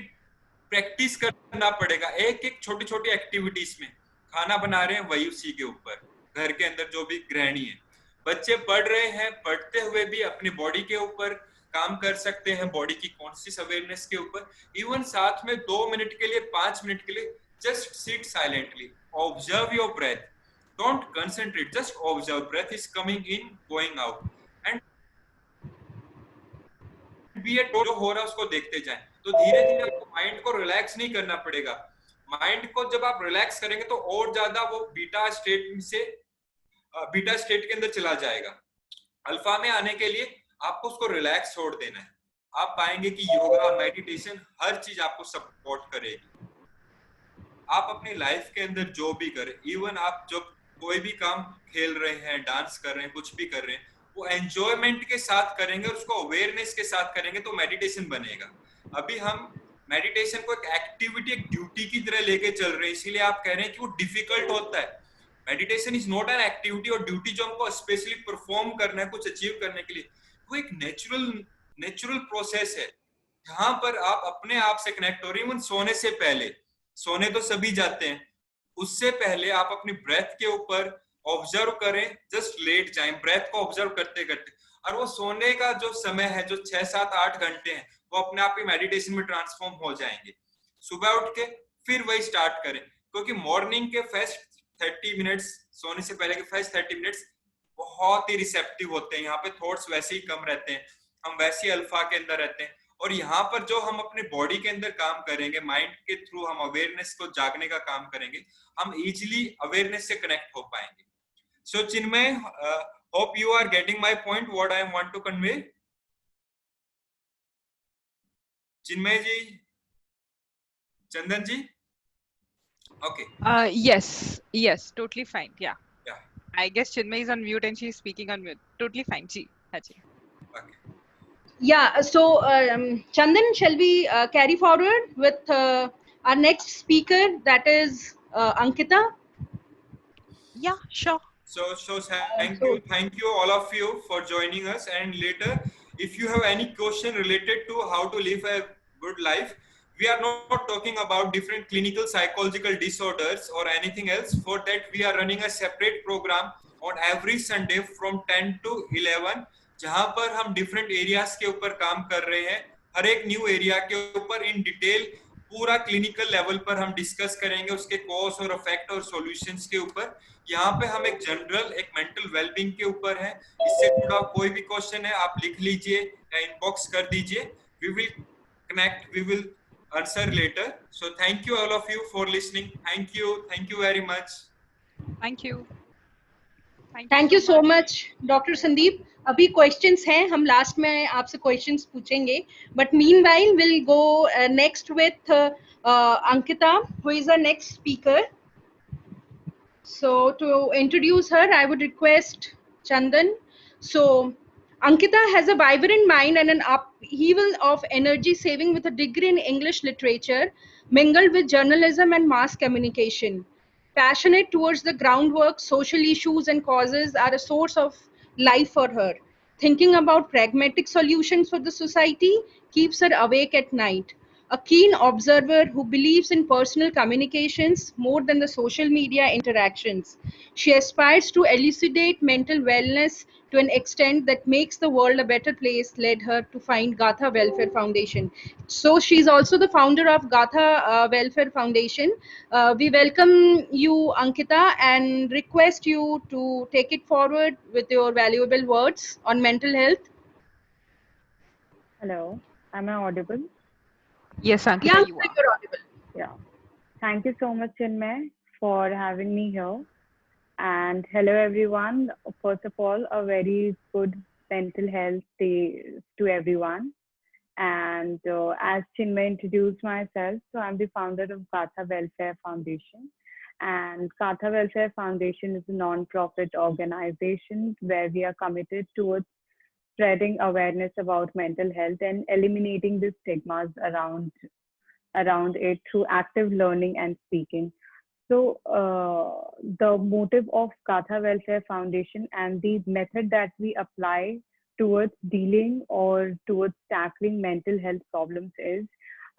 प्रैक्टिस करना पड़ेगा. एक एक छोटी छोटी एक्टिविटीज में. खाना बना रहे हैं, वही उसी के ऊपर. घर के अंदर जो भी गृहिणी है, बच्चे पढ़ रहे हैं, पढ़ते हुए भी अपनी बॉडी के ऊपर काम कर सकते हैं, बॉडी की कॉन्शियस अवेयरनेस के ऊपर. इवन साथ में 2 मिनट के लिए, 5 मिनट के लिए just sit silently, observe your breath, don't concentrate, just observe. Breath is coming in, going out, and भी ये जो हो रहा है उसको देखते जाएं. तो धीरे धीरे आपको माइंड को रिलैक्स नहीं करना पड़ेगा. माइंड को जब आप रिलैक्स करेंगे तो और ज्यादा वो बीटा स्टेट के अंदर चला जाएगा. अल्फा में आने के लिए आपको उसको रिलैक्स छोड़ देना है. आप पाएंगे कि योगा, मेडिटेशन, हर चीज आपको सपोर्ट करेगी. आप अपनी लाइफ के अंदर जो भी करें, इवन आप जब कोई भी काम खेल रहे हैं, डांस कर रहे हैं, कुछ भी कर रहे हैं, वो एंजॉयमेंट के साथ करेंगे और उसको अवेयरनेस के साथ करेंगे तो मेडिटेशन बनेगा. अभी हम मेडिटेशन को एक एक्टिविटी, एक ड्यूटी की तरह लेके चल रहे हैं, इसीलिए आप कह रहे हैं कि वो डिफिकल्ट होता है. Meditation is not an activity और ड्यूटी जो हमको स्पेशली परफॉर्म करना है कुछ अचीव करने के लिए. वो एक नेचुरल प्रोसेस है जहां पर आप अपने आप से कनेक्ट हो रहे हैं. इवन सोने से पहले, सोने तो सभी जाते हैं, उससे पहले आप अपनी ब्रेथ के ऊपर ऑब्जर्व करें, जस्ट लेट जाएं ब्रेथ को ऑब्जर्व करते करते. और वो सोने का जो समय है, जो 6, 7, 8 घंटे हैं, वो अपने आप ही मेडिटेशन में ट्रांसफॉर्म हो जाएंगे. सुबह उठ के फिर वही स्टार्ट करें, क्योंकि मॉर्निंग के फर्स्ट 30 मिनट्स, सोने से पहले के फर्स्ट 30 मिनट्स बहुत ही रिसेप्टिव होते हैं. यहाँ पे थॉट्स वैसे ही कम रहते हैं, हम वैसे ही अल्फा के अंदर रहते हैं. और यहाँ पर जो हम अपने बॉडी के अंदर काम करेंगे, माइंड के थ्रू हम अवेयरनेस को जागने का काम करेंगे, हम इजीली अवेयरनेस से कनेक्ट हो पाएंगे. So Chinmay, hope you are getting my point, what I want to convey. Chinmay ji, Chandan ji, okay. Yes, totally fine. Yeah. Yeah. I guess Chinmay is on mute and she is speaking on mute. Totally fine. Ji. Okay. Yeah. So Chandan, shall we carry forward with our next speaker, that is Ankita? Yeah, sure. So thank you all of you for joining us. And later, if you have any question related to how to live a good life, We are not talking about different clinical psychological disorders or anything else. For that, we are running a separate program on every Sunday from 10 to 11, जहां पर हम different areas के ऊपर काम कर रहे हैं. हर एक न्यू एरिया के ऊपर इन डिटेल पूरा क्लिनिकल लेवल पर हम डिस्कस करेंगे, उसके कॉज और इफेक्ट और सॉल्यूशंस के ऊपर. यहाँ पे हम एक जनरल, एक मेंटल वेलबींग के ऊपर है. इससे जुड़ा कोई भी क्वेश्चन है आप लिख लीजिए या इनबॉक्स कर दीजिए. We will connect, we will answer later. So thank you all of you for listening. Thank you very much. Thank you. Thank you so much doctor Sandeep. अभी क्वेश्चंस हैं, हम लास्ट में आपसे क्वेश्चंस पूछेंगे, but meanwhile will go next with Ankita, who is our next speaker. So to introduce her, I would request Chandan. So Ankita has a vibrant mind and an upheaval of energy, saving with a degree in English literature, mingled with journalism and mass communication. Passionate towards the groundwork, social issues and causes are a source of life for her. Thinking about pragmatic solutions for the society keeps her awake at night. A keen observer who believes in personal communications more than the social media interactions. She aspires to elucidate mental wellness to an extent that makes the world a better place, led her to find Gatha Welfare Foundation. So she's also the founder of Gatha Welfare Foundation. We welcome you, Ankita, and request you to take it forward with your valuable words on mental health. Hello, am I audible? Yes, Ankita, Yeah, you are. you're audible. Yeah. Thank you so much, Chinmay, for having me here. And hello, everyone. First of all, a very good mental health day to everyone. And as Chinmay introduced myself, so I'm the founder of Gatha Welfare Foundation. And Gatha Welfare Foundation is a non-profit organization where we are committed towards spreading awareness about mental health and eliminating the stigmas around it through active learning and speaking. So the motive of Gatha Welfare Foundation and the method that we apply towards dealing or towards tackling mental health problems is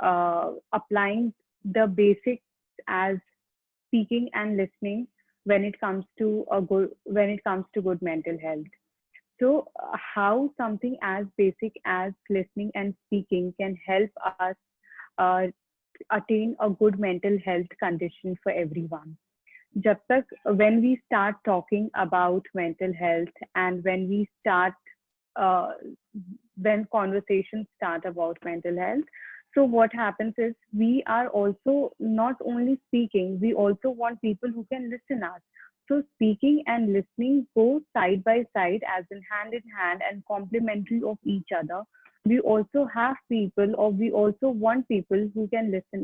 applying the basics as speaking and listening when it comes to good mental health. So how something as basic as listening and speaking can help us attain a good mental health condition for everyone. Jab tak, when we start talking about mental health and when conversations start about mental health, so what happens is we are also not only speaking, we also want people who can listen us. So speaking and listening go side by side, as in hand and complementary of each other. We also have people, or we also want people who can listen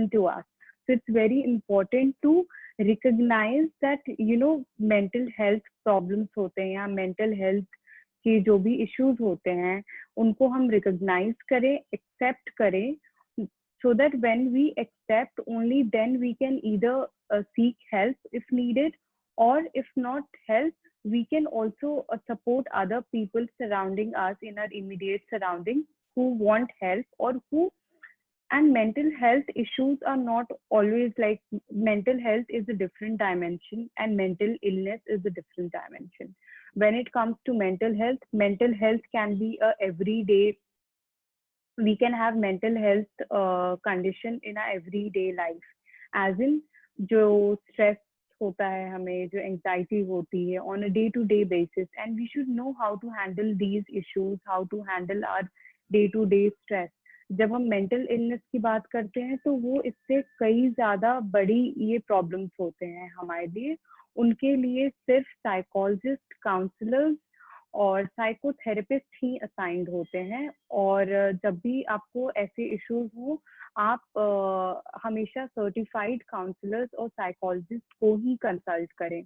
to us. So it's very important to recognize that, mental health problems होते हैं या mental health के जो भी issues होते हैं, उनको हम recognize करें, accept करें, so that when we accept, only then we can either seek help if needed, or if not help, we can also support other people surrounding us in our immediate surroundings who want help and mental health issues are not always like, mental health is a different dimension and mental illness is a different dimension. When it comes to mental health can be a everyday, we can have mental health condition in our everyday life, as in जो stress होता है हमें, जो anxiety होती है on a day-to-day basis, and we should know how to handle these issues, how to handle our day-to-day stress. जब हम mental illness की बात करते हैं तो वो इससे कई ज़्यादा बड़ी ये problems होते हैं हमारे लिए. उनके लिए सिर्फ psychologist, counselors और साइकोथेरेपिस्ट ही असाइंड होते हैं, और जब भी आपको ऐसे इश्यूज हो आप हमेशा सर्टिफाइड काउंसलर्स और साइकोलॉजिस्ट को ही कंसल्ट करें.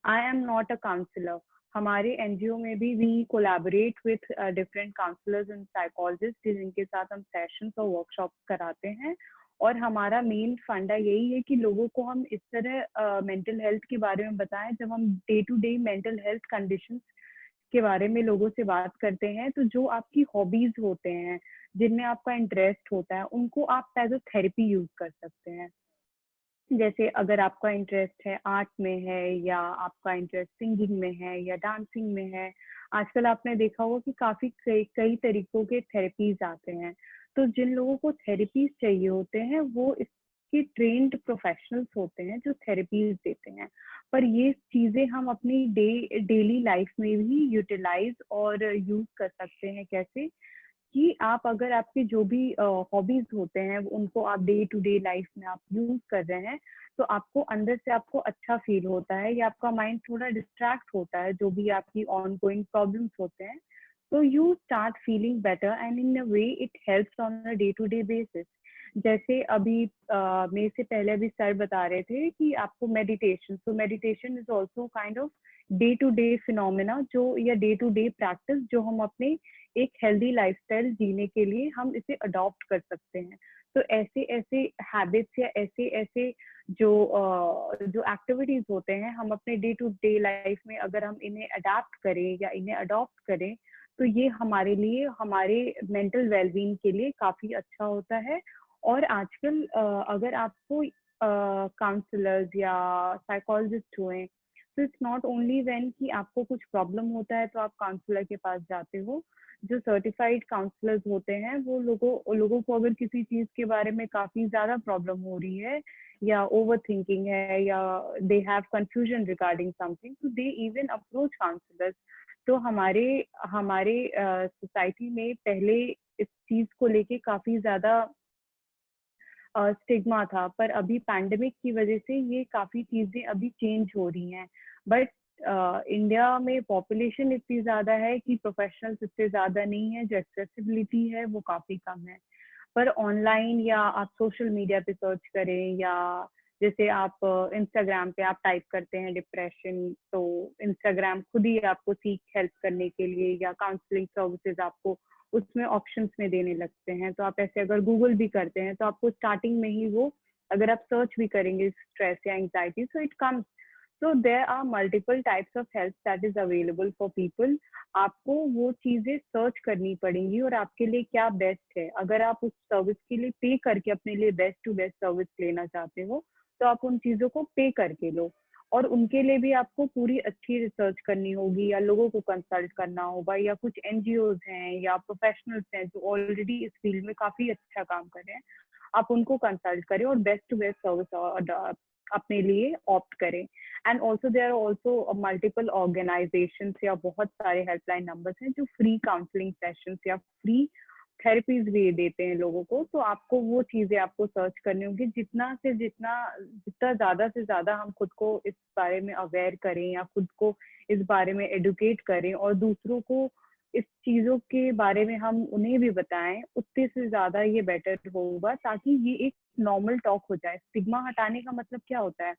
I am not a counsellor. हमारे एनजीओ में भी we collaborate with different counsellors and psychologist जिनके साथ हम सेशंस और वर्कशॉप्स कराते हैं, और हमारा मेन फंडा यही है कि लोगों को हम इस तरह मेंटल हेल्थ के बारे में बताएं जब हम day to day mental health conditions के बारे में लोगों से बात करते हैं, तो जो आपकी हॉबीज होते हैं, जिनमें आपका इंटरेस्ट होता है, उनको आप एज अ थेरेपी यूज कर सकते हैं। जैसे अगर आपका इंटरेस्ट है आर्ट में है, या आपका इंटरेस्ट सिंगिंग में है या डांसिंग में है, आजकल आपने देखा होगा कि काफी कई तरीकों के थेरेपीज आते हैं। तो जिन लोगों को थेरेपीज चाहिए होते हैं वो इसके ट्रेन्ड प्रोफेशनल्स होते हैं जो थेरेपीज देते हैं। पर ये चीजें हम अपनी डेली लाइफ में भी यूटिलाइज और यूज कर सकते हैं। कैसे कि आप अगर आपके जो भी हॉबीज होते हैं उनको आप डे टू डे लाइफ में आप यूज कर रहे हैं, तो आपको अंदर से आपको अच्छा फील होता है, या आपका माइंड थोड़ा डिस्ट्रैक्ट होता है जो भी आपकी ऑन गोइंग प्रॉब्लम्स होते हैं, तो you start feeling better and in a way it helps on a day to day basis. जैसे अभी मेरे से पहले भी सर बता रहे थे कि आपको मेडिटेशन, तो meditation is also kind of day to day phenomena, जो या डे टू डे प्रैक्टिस जो हम अपने एक हेल्दी लाइफस्टाइल जीने के लिए हम इसे अडॉप्ट कर सकते हैं। तो ऐसे ऐसे हैबिट्स या ऐसे ऐसे जो एक्टिविटीज होते हैं, हम अपने डे टू डे लाइफ में अगर हम इन्हें अडाप्ट करें या इन्हें अडॉप्ट करें, तो ये हमारे लिए, हमारे मेंटल वेलबींग के लिए काफी अच्छा होता है। और आजकल अगर आपको काउंसलर्स या साइकोलॉजिस्ट हुए, तो इट्स नॉट ओनली व्हेन कि आपको कुछ प्रॉब्लम होता है तो आप काउंसलर के पास जाते हो। जो सर्टिफाइड काउंसलर्स होते हैं वो लोगों को अगर किसी चीज के बारे में काफी ज्यादा प्रॉब्लम हो रही है, या ओवर थिंकिंग है, या they have confusion regarding something, तो दे इवन अप्रोच काउंसलर्स। तो हमारे हमारे सोसाइटी में पहले इस चीज को लेके काफी ज्यादा स्टिग्मा था, पर अभी पैंडेमिक की वजह से ये काफी चीजें अभी चेंज हो रही हैं। बट इंडिया में पॉपुलेशन इतनी ज्यादा है कि प्रोफेशनल्स इतने ज्यादा नहीं है, जो एक्सेसिबिलिटी है वो काफी कम है। पर ऑनलाइन या आप सोशल मीडिया पे सर्च करें, या जैसे आप इंस्टाग्राम पे आप टाइप करते हैं डिप्रेशन, तो इंस्टाग्राम खुद ही आपको सीख हेल्प करने के लिए या काउंसलिंग सर्विसेज आपको उसमें ऑप्शंस में देने लगते हैं। तो आप ऐसे अगर गूगल भी करते हैं तो आपको स्टार्टिंग में ही वो, अगर आप सर्च भी करेंगे स्ट्रेस या anxiety, so it comes. So there are multiple types of help that is available for people. आपको वो चीजें सर्च करनी पड़ेंगी और आपके लिए क्या बेस्ट है। अगर आप उस सर्विस के लिए पे करके अपने लिए बेस्ट टू बेस्ट सर्विस लेना चाहते हो, तो आप उन चीजों को पे करके लो। और उनके लिए भी आपको पूरी अच्छी रिसर्च करनी होगी, या लोगों को कंसल्ट करना होगा, या कुछ एनजीओज हैं या प्रोफेशनल्स हैं जो ऑलरेडी इस फील्ड में काफी अच्छा काम कर रहे हैं, आप उनको कंसल्ट करें और बेस्ट टू बेस्ट सर्विस अपने लिए ऑप्ट करें। And also there are also multiple organisations या बहुत सारे हेल्पलाइन नंबर्स हैं जो फ्री काउंसलिंग सेशंस या फ्री थेरेपीज भी देते हैं लोगों को। तो आपको वो चीजें आपको सर्च करनी होंगी। जितना ज्यादा से ज्यादा हम खुद को इस बारे में अवेयर करें या खुद को इस बारे में एडुकेट करें और दूसरों को इस चीजों के बारे में हम उन्हें भी बताएं, उतने से ज्यादा ये बेटर होगा, ताकि ये एक नॉर्मल टॉक हो जाए। स्टिग्मा हटाने का मतलब क्या होता है?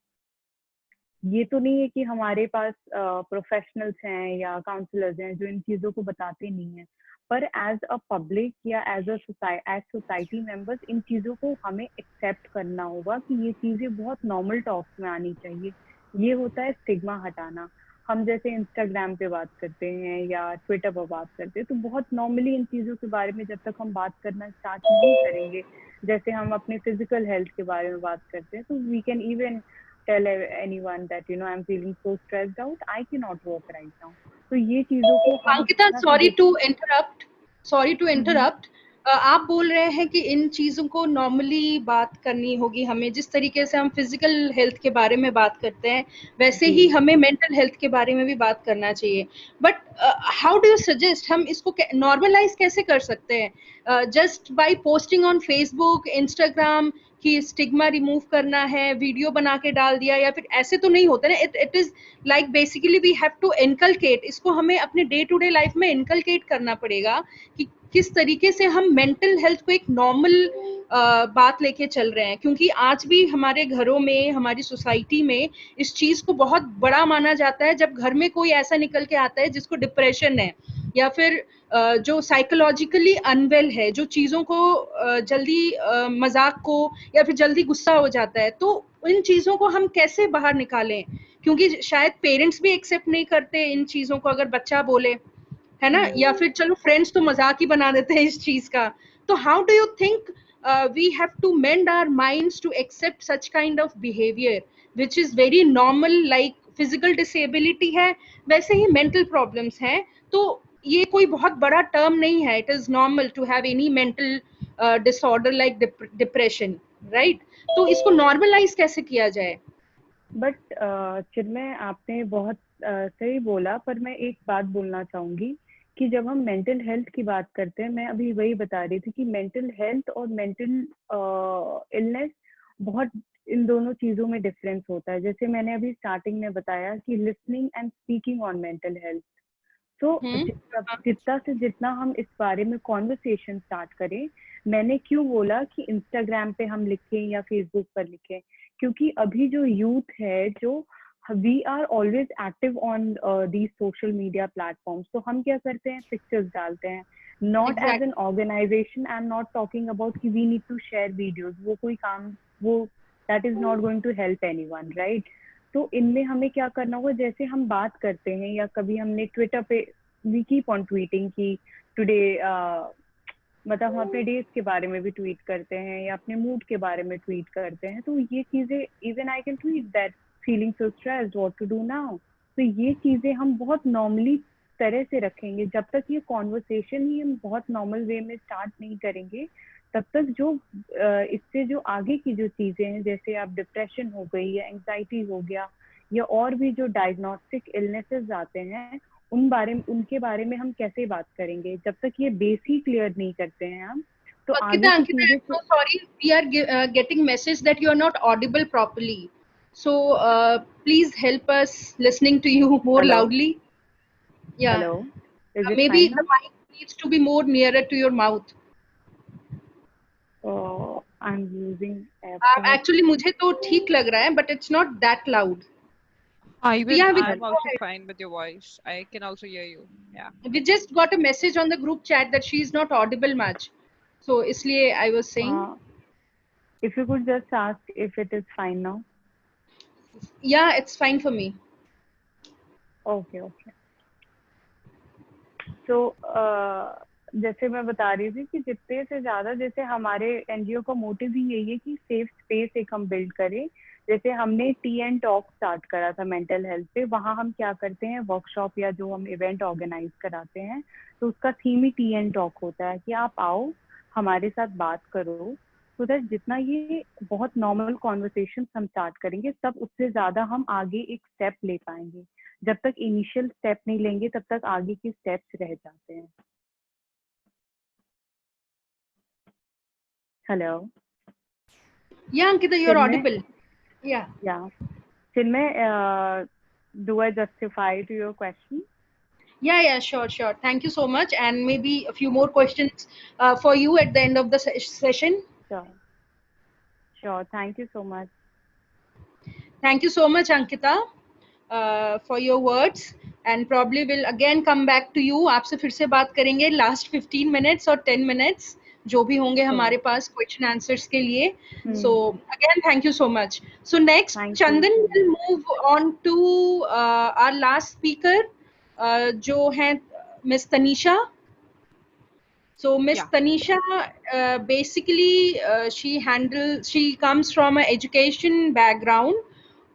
ये तो नहीं है कि हमारे पास प्रोफेशनल्स हैं या काउंसलर्स हैं जो इन चीजों को बताते नहीं है, पर एज अ पब्लिक या एज सोसाइटी मेंबर्स इन चीजों को हमें एक्सेप्ट करना होगा कि ये चीजें बहुत नॉर्मल टॉक्स में आनी चाहिए। ये होता है स्टिग्मा हटाना। हम जैसे इंस्टाग्राम पे बात करते हैं या ट्विटर पर बात करते हैं, तो बहुत नॉर्मली इन चीजों के बारे में जब तक हम बात करना स्टार्ट नहीं करेंगे, जैसे हम अपने फिजिकल हेल्थ के बारे में बात करते हैं, तो we can even tell anyone that I'm feeling so stressed out, I cannot work right now. तो ये चीजों को हम अंकिता, सॉरी टू इंटरप्ट, आप बोल रहे हैं कि इन चीजों को नॉर्मली बात करनी होगी हमें। जिस तरीके से हम फिजिकल हेल्थ के बारे में बात करते हैं वैसे ही हमें मेंटल हेल्थ के बारे में भी बात करना चाहिए। But how do you suggest हम इसको नॉर्मलाइज कैसे कर सकते हैं? Just by posting on Facebook, Instagram कि स्टिग्मा रिमूव करना है, वीडियो बना के डाल दिया, या फिर ऐसे तो नहीं होता ना। It is like basically we have to inculcate, इसको हमें अपने डे टू डे लाइफ में इनकलकेट करना पड़ेगा कि किस तरीके से हम मेंटल हेल्थ को एक नॉर्मल बात लेके चल रहे हैं। क्योंकि आज भी हमारे घरों में, हमारी सोसाइटी में इस चीज को बहुत बड़ा माना जाता है। जब घर में कोई ऐसा निकल के आता है जिसको डिप्रेशन है या फिर जो साइकोलॉजिकली अनवेल है, जो चीजों को जल्दी मजाक को या फिर जल्दी गुस्सा हो जाता है, तो इन चीजों को हम कैसे बाहर निकालें क्योंकि शायद पेरेंट्स भी एक्सेप्ट नहीं करते इन चीजों को अगर बच्चा बोले, है ना, या फिर चलो फ्रेंड्स तो मजाक ही बना देते हैं इस चीज का. तो how do you think we have to mend our minds to accept such kind of behavior which is very normal, like physical disability है वैसे ही mental problems हैं. तो ये कोई बहुत बड़ा term नहीं है. It is normal to have any mental disorder like depression, right? तो इसको normalize कैसे किया जाए? बट चिन्मय, आपने बहुत सही बोला, पर मैं एक बात बोलना चाहूंगी कि जब हम मेंटल हेल्थ की बात करते हैं, मैं अभी वही बता रही थी कि मेंटल हेल्थ और मेंटल इलनेस बहुत, इन दोनों चीजों में डिफरेंस होता है. जैसे मैंने अभी स्टार्टिंग में बताया कि listening and speaking on mental health, तो जितना से जितना हम इस बारे में कॉन्वर्सेशन स्टार्ट करें, मैंने क्यों बोला कि इंस्टाग्राम पे हम लिखें या फेसबुक पर लिखें, क्योंकि अभी जो यूथ है, जो we are always active on these social media platforms, तो हम क्या करते हैं, पिक्चर्स डालते हैं. Not as an organisation, I am not talking about कि we need to share videos, वो कोई काम, वो that is not going to help anyone, right? तो इनमें हमें क्या करना होगा, जैसे हम बात करते हैं या कभी हमने ट्विटर पे, वी कीप ऑन ट्वीटिंग कि टुडे, मतलब हम अपने डेज के बारे में भी ट्वीट करते हैं या अपने मूड के बारे में ट्वीट करते हैं. तो ये चीजें, even I can tweet that feeling so stressed, what to do now. तो ये चीजें हम बहुत नॉर्मली तरह से रखेंगे. जब तक ये कॉन्वर्सेशन ही हम बहुत नॉर्मल वे में स्टार्ट नहीं करेंगे, तब तक जो इससे जो आगे की जो चीजें हैं, जैसे आप डिप्रेशन हो गई या एंजाइटी हो गया या और भी जो डायग्नोस्टिक इलनेसेस आते हैं, उनके बारे में हम कैसे बात करेंगे जब तक ये बेस ही क्लियर नहीं करते हैं हम. तो Ankita, I'm so sorry, we are getting message that you are not audible properly, so please help us listening to you more loudly. Yeah. Hello. Is it maybe fine the mic needs to be more nearer to your mouth. I'm using AirPods. Actually मुझे तो ठीक लग रहा है, but it's not that loud. I'm also fine with your voice. I can also hear you. Yeah. We just got a message on the group chat that she is not audible much. So इसलिए I was saying. If you could just ask if it is fine now. Yeah, it's fine for me. Okay. So जैसे मैं बता रही थी कि जितने से ज्यादा, जैसे हमारे एनजीओ का मोटिव ही यही है कि सेफ स्पेस एक हम बिल्ड करें. जैसे हमने टी एंड टॉक स्टार्ट करा था मेंटल हेल्थ पे, वहाँ हम क्या करते हैं, वर्कशॉप या जो हम इवेंट ऑर्गेनाइज कराते हैं, तो उसका theme he T and talk होता है कि आप आओ, हमारे साथ बात करो. तो दैट जितना ये बहुत नॉर्मल कॉन्वर्सेशन हम स्टार्ट करेंगे, तब उससे ज्यादा हम आगे एक स्टेप ले पाएंगे. जब तक इनिशियल स्टेप नहीं लेंगे, तब तक आगे के स्टेप्स रह जाते हैं. Hello. Yeah, Ankita, you're audible. Yeah. Chinmay, do I justify to your question? Yeah, sure. Thank you so much. And maybe a few more questions for you at the end of the session. Sure. Thank you so much. Thank you so much, Ankita, for your words. And probably will again come back to you. आपसे फिर से बात करेंगे last 15 minutes or 10 minutes. जो भी होंगे हमारे पास question answers के लिए. So again, thank you so much. So next, Chandan will move on to our last speaker, जो है Miss Tanisha. So Miss Tanisha, basically she comes from an education background,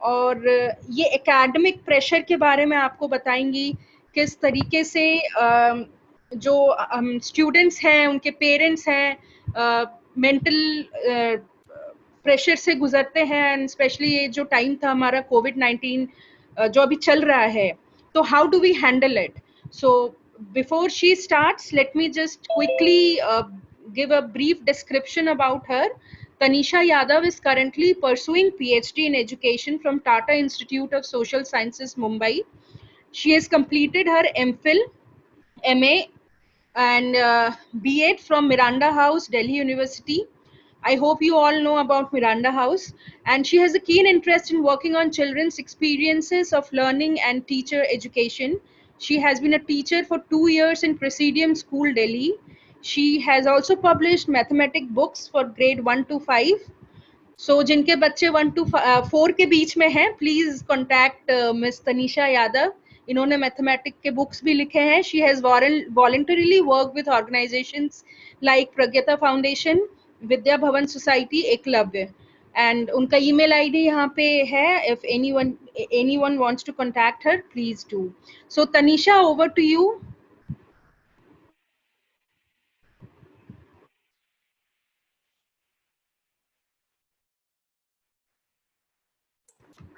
और ये एकेडमिक प्रेशर के बारे में आपको बताएंगी किस तरीके से जो स्टूडेंट्स हैं, उनके पेरेंट्स हैं, मेंटल प्रेशर से गुजरते हैं. एंड स्पेशली ये जो टाइम था हमारा कोविड-19 जो अभी चल रहा है, तो how do we handle it. So before she starts, let me just quickly give a brief description about her. Tanisha Yadav is currently pursuing PhD in education from Tata Institute of Social Sciences, Mumbai. She has completed her MPhil, MA and B.Ed from Miranda House, Delhi University. I hope you all know about Miranda House. And she has a keen interest in working on children's experiences of learning and teacher education. She has been a teacher for 2 years in Presidium School, Delhi. She has also published mathematics books for grade 1 to 5. So जिनके बच्चे 1 to 4 के बीच में हैं, please contact miss Tanisha Yadav. इन्होंने mathematics के books भी लिखे हैं. She has voluntarily worked with organizations like Pragyata foundation, Vidya Bhavan society, Eklavya. And उनका ईमेल आईडी यहाँ पे है. If anyone wants to contact her, please do. So Tanisha, over to you.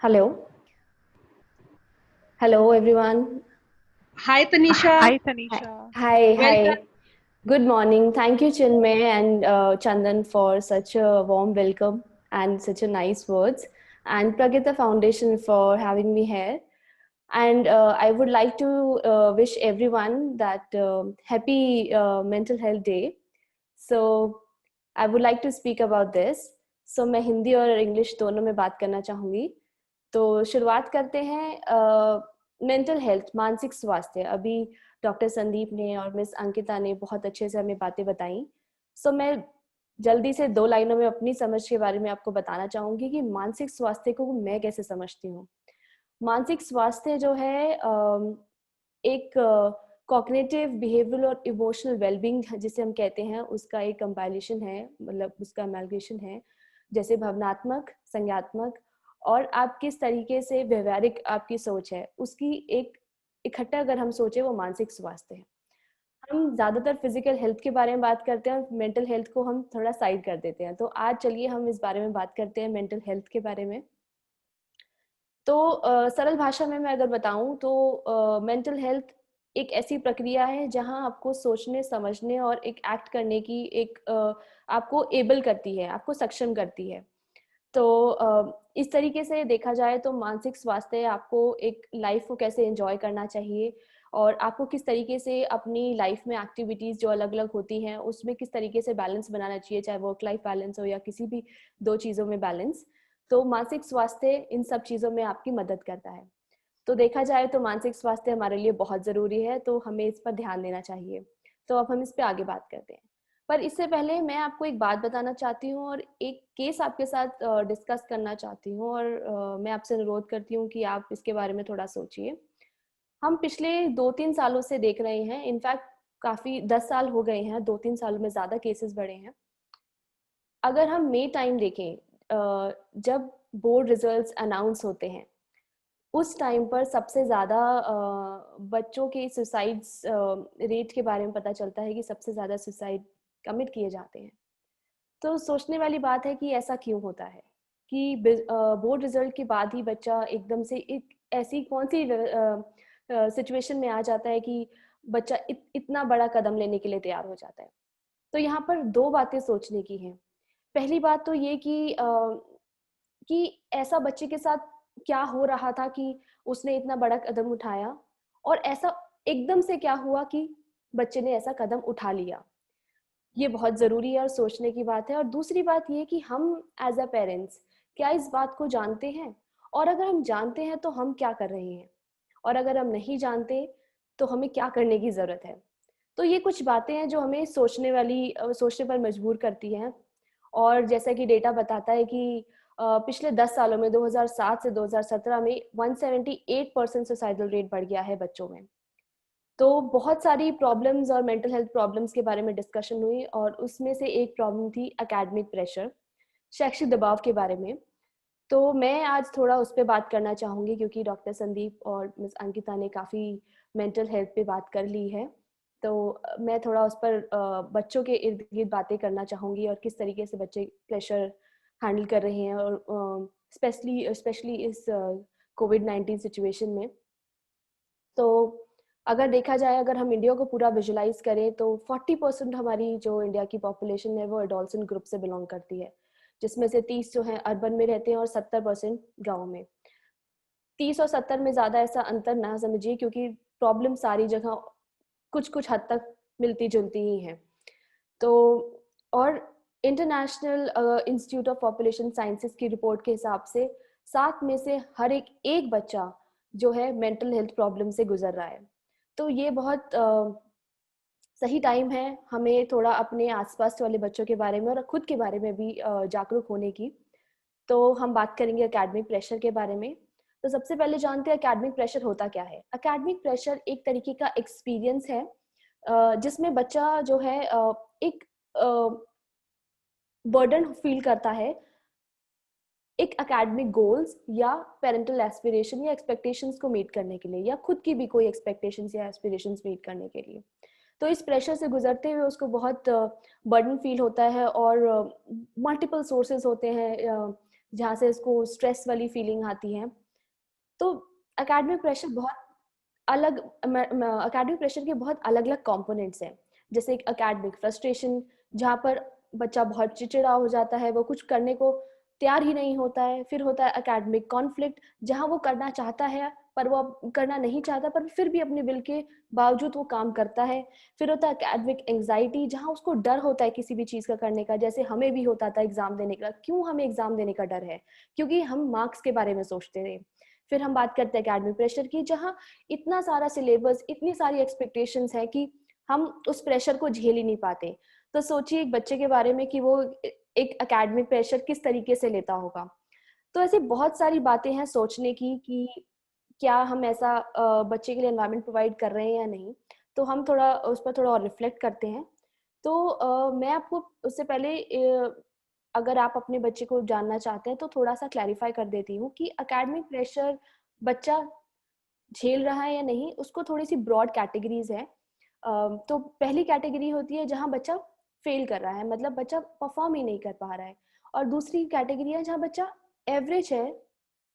Hello. Hello, everyone. Hi Tanisha. Hi, Hi. Tanisha. Hi. Welcome. Good morning. Thank you, Chinmay and Chandan, for such a warm welcome and such a nice words, and Pragyata Foundation for having me here. And I would like to wish everyone that happy Mental Health Day. So I would like to speak about this. So मैं हिंदी और English दोनों में बात करना चाहूँगी. तो शुरुआत करते हैं मेंटल हेल्थ, मानसिक स्वास्थ्य. अभी डॉक्टर संदीप ने और मिस अंकिता ने बहुत अच्छे से हमें बातें बताई. सो मैं जल्दी से 2 लाइनों में अपनी समझ के बारे में आपको बताना चाहूँगी कि मानसिक स्वास्थ्य को मैं कैसे समझती हूँ. मानसिक स्वास्थ्य जो है एक कॉग्निटिव, बिहेवियरल और इमोशनल वेलबींग जिसे हम कहते हैं, उसका एक कंपाइलेशन है, मतलब उसका अमलगेशन है. जैसे भावनात्मक, संज्ञात्मक और आप किस तरीके से व्यवहारिक आपकी सोच है, उसकी एक इकट्ठा अगर हम सोचे वो मानसिक स्वास्थ्य है. हम ज्यादातर फिजिकल हेल्थ के बारे में बात करते हैं और मेंटल हेल्थ को हम थोड़ा साइड कर देते हैं. तो आज चलिए हम इस बारे में बात करते हैं, मेंटल हेल्थ के बारे में. तो सरल भाषा में मैं अगर बताऊं तो मेंटल हेल्थ एक ऐसी प्रक्रिया है जहां आपको सोचने, समझने और एक एक्ट करने की एक आपको एबल करती है, आपको सक्षम करती है. तो इस तरीके से देखा जाए तो मानसिक स्वास्थ्य आपको एक लाइफ को कैसे एंजॉय करना चाहिए और आपको किस तरीके से अपनी लाइफ में एक्टिविटीज जो अलग अलग होती हैं उसमें किस तरीके से बैलेंस बनाना चाहिए, चाहे वर्क लाइफ बैलेंस हो या किसी भी 2 चीज़ों में बैलेंस. तो मानसिक स्वास्थ्य इन सब चीज़ों में आपकी मदद करता है. तो देखा जाए तो मानसिक स्वास्थ्य हमारे लिए बहुत ज़रूरी है, तो हमें इस पर ध्यान देना चाहिए. तो अब हम इस पर आगे बात करते हैं. पर इससे पहले मैं आपको एक बात बताना चाहती हूँ और एक केस आपके साथ डिस्कस करना चाहती हूँ और मैं आपसे अनुरोध करती हूँ कि आप इसके बारे में थोड़ा सोचिए. हम पिछले 2-3 सालों से देख रहे हैं, इनफैक्ट काफ़ी 10 साल हो गए हैं, 2-3 सालों में ज़्यादा केसेस बढ़े हैं. अगर हम मई टाइम देखें, जब बोर्ड रिजल्ट्स अनाउंस होते हैं, उस टाइम पर सबसे ज़्यादा बच्चों के सुसाइड्स रेट के बारे में पता चलता है कि सबसे ज़्यादा सुसाइड कमिट किए जाते हैं. तो सोचने वाली बात है कि ऐसा क्यों होता है कि बोर्ड रिजल्ट के बाद ही बच्चा एकदम से एक ऐसी कौन सी सिचुएशन में आ जाता है कि बच्चा इतना बड़ा कदम लेने के लिए तैयार हो जाता है. तो यहाँ पर 2 बातें सोचने की हैं. पहली बात तो ये कि ऐसा बच्चे के साथ क्या हो रहा था कि उसने इतना बड़ा कदम उठाया और ऐसा एकदम से क्या हुआ कि बच्चे ने ऐसा कदम उठा लिया. ये बहुत ज़रूरी है और सोचने की बात है. और दूसरी बात ये कि हम एज अ पेरेंट्स क्या इस बात को जानते हैं, और अगर हम जानते हैं तो हम क्या कर रहे हैं, और अगर हम नहीं जानते तो हमें क्या करने की ज़रूरत है. तो ये कुछ बातें हैं जो हमें सोचने पर मजबूर करती हैं. और जैसा कि डेटा बताता है कि पिछले 10 सालों में 2007 से 2017 में 178% सुसाइडल रेट बढ़ गया है बच्चों में. तो बहुत सारी प्रॉब्लम्स और मेंटल हेल्थ प्रॉब्लम्स के बारे में डिस्कशन हुई और उसमें से एक प्रॉब्लम थी एकेडमिक प्रेशर, शैक्षिक दबाव के बारे में. तो मैं आज थोड़ा उस पर बात करना चाहूँगी क्योंकि डॉक्टर संदीप और मिस अंकिता ने काफ़ी मेंटल हेल्थ पे बात कर ली है. तो मैं थोड़ा उस पर बच्चों के इर्द गिर्द बातें करना चाहूँगी और किस तरीके से बच्चे प्रेशर हैंडल कर रहे हैं और स्पेशली इस कोविड-19 सिचुएशन में. तो अगर देखा जाए, अगर हम इंडिया को पूरा विजुलाइज करें तो 40% हमारी जो इंडिया की पॉपुलेशन है वो एडोलसेंट ग्रुप से बिलोंग करती है, जिसमें से 30 जो है अर्बन में रहते हैं और 70% गाँव में. 30 और 70 में ज़्यादा ऐसा अंतर ना समझिए क्योंकि प्रॉब्लम सारी जगह कुछ हद तक मिलती जुलती ही हैं. तो और international institute of population sciences की रिपोर्ट के हिसाब से 7 में से हर एक बच्चा जो है मेंटल हेल्थ प्रॉब्लम से गुजर रहा है. तो ये बहुत सही टाइम है हमें थोड़ा अपने आसपास वाले बच्चों के बारे में और खुद के बारे में भी जागरूक होने की. तो हम बात करेंगे एकेडमिक प्रेशर के बारे में। तो सबसे पहले जानते हैं एकेडमिक प्रेशर होता क्या है। एकेडमिक प्रेशर एक तरीके का एक्सपीरियंस है जिसमें बच्चा जो है एक बर्डन फील करता है एक एकेडमिक गोल्स या पेरेंटल एस्पिरेशन या एक्सपेक्टेशंस को मीट करने के लिए, या खुद की भी कोई एक्सपेक्टेशंस या एस्पिरेशंस मीट करने के लिए। तो इस प्रेशर से गुजरते हुए उसको बहुत बर्डन फील होता है और मल्टीपल सोर्सेज होते हैं जहाँ से उसको स्ट्रेस वाली फीलिंग आती है। तो एकेडमिक प्रेशर बहुत अलग एकेडमिक प्रेशर के बहुत अलग अलग कंपोनेंट्स हैं। जैसे एक एकेडमिक फ्रस्ट्रेशन, जहाँ पर बच्चा बहुत चिड़चिड़ा हो जाता है, वो कुछ करने को तैयार ही नहीं होता है। फिर होता है एकेडमिक कॉन्फ्लिक्ट, जहाँ वो करना चाहता है पर वो करना नहीं चाहता, पर फिर भी अपने विल के बावजूद वो काम करता है। फिर होता है एकेडमिक एंग्जाइटी, जहाँ उसको डर होता है किसी भी चीज़ का करने का, जैसे हमें भी होता था एग्जाम देने का। क्यों हमें एग्जाम देने का डर है? क्योंकि हम मार्क्स के बारे में सोचते थे। फिर हम बात करते हैं एकेडमिक प्रेशर की, जहाँ इतना सारा सिलेबस, इतनी सारी एक्सपेक्टेशंस है कि हम उस प्रेशर को झेल ही नहीं पाते। तो सोचिए एक बच्चे के बारे में कि वो एक एकेडमिक प्रेशर किस तरीके से लेता होगा। तो ऐसी बहुत सारी बातें हैं सोचने की कि क्या हम ऐसा बच्चे के लिए एनवायरनमेंट प्रोवाइड कर रहे हैं या नहीं। तो हम थोड़ा उस पर थोड़ा और रिफ्लेक्ट करते हैं। तो मैं आपको उससे पहले अगर आप अपने बच्चे को जानना चाहते हैं तो थोड़ा सा क्लैरिफाई कर देती हूँ कि एकेडमिक प्रेशर बच्चा झेल रहा है या नहीं, उसको थोड़ी सी ब्रॉड कैटेगरीज है। तो पहली कैटेगरी होती है जहाँ बच्चा फेल कर रहा है, मतलब बच्चा परफॉर्म ही नहीं कर पा रहा है। और दूसरी कैटेगरी है जहाँ बच्चा एवरेज है,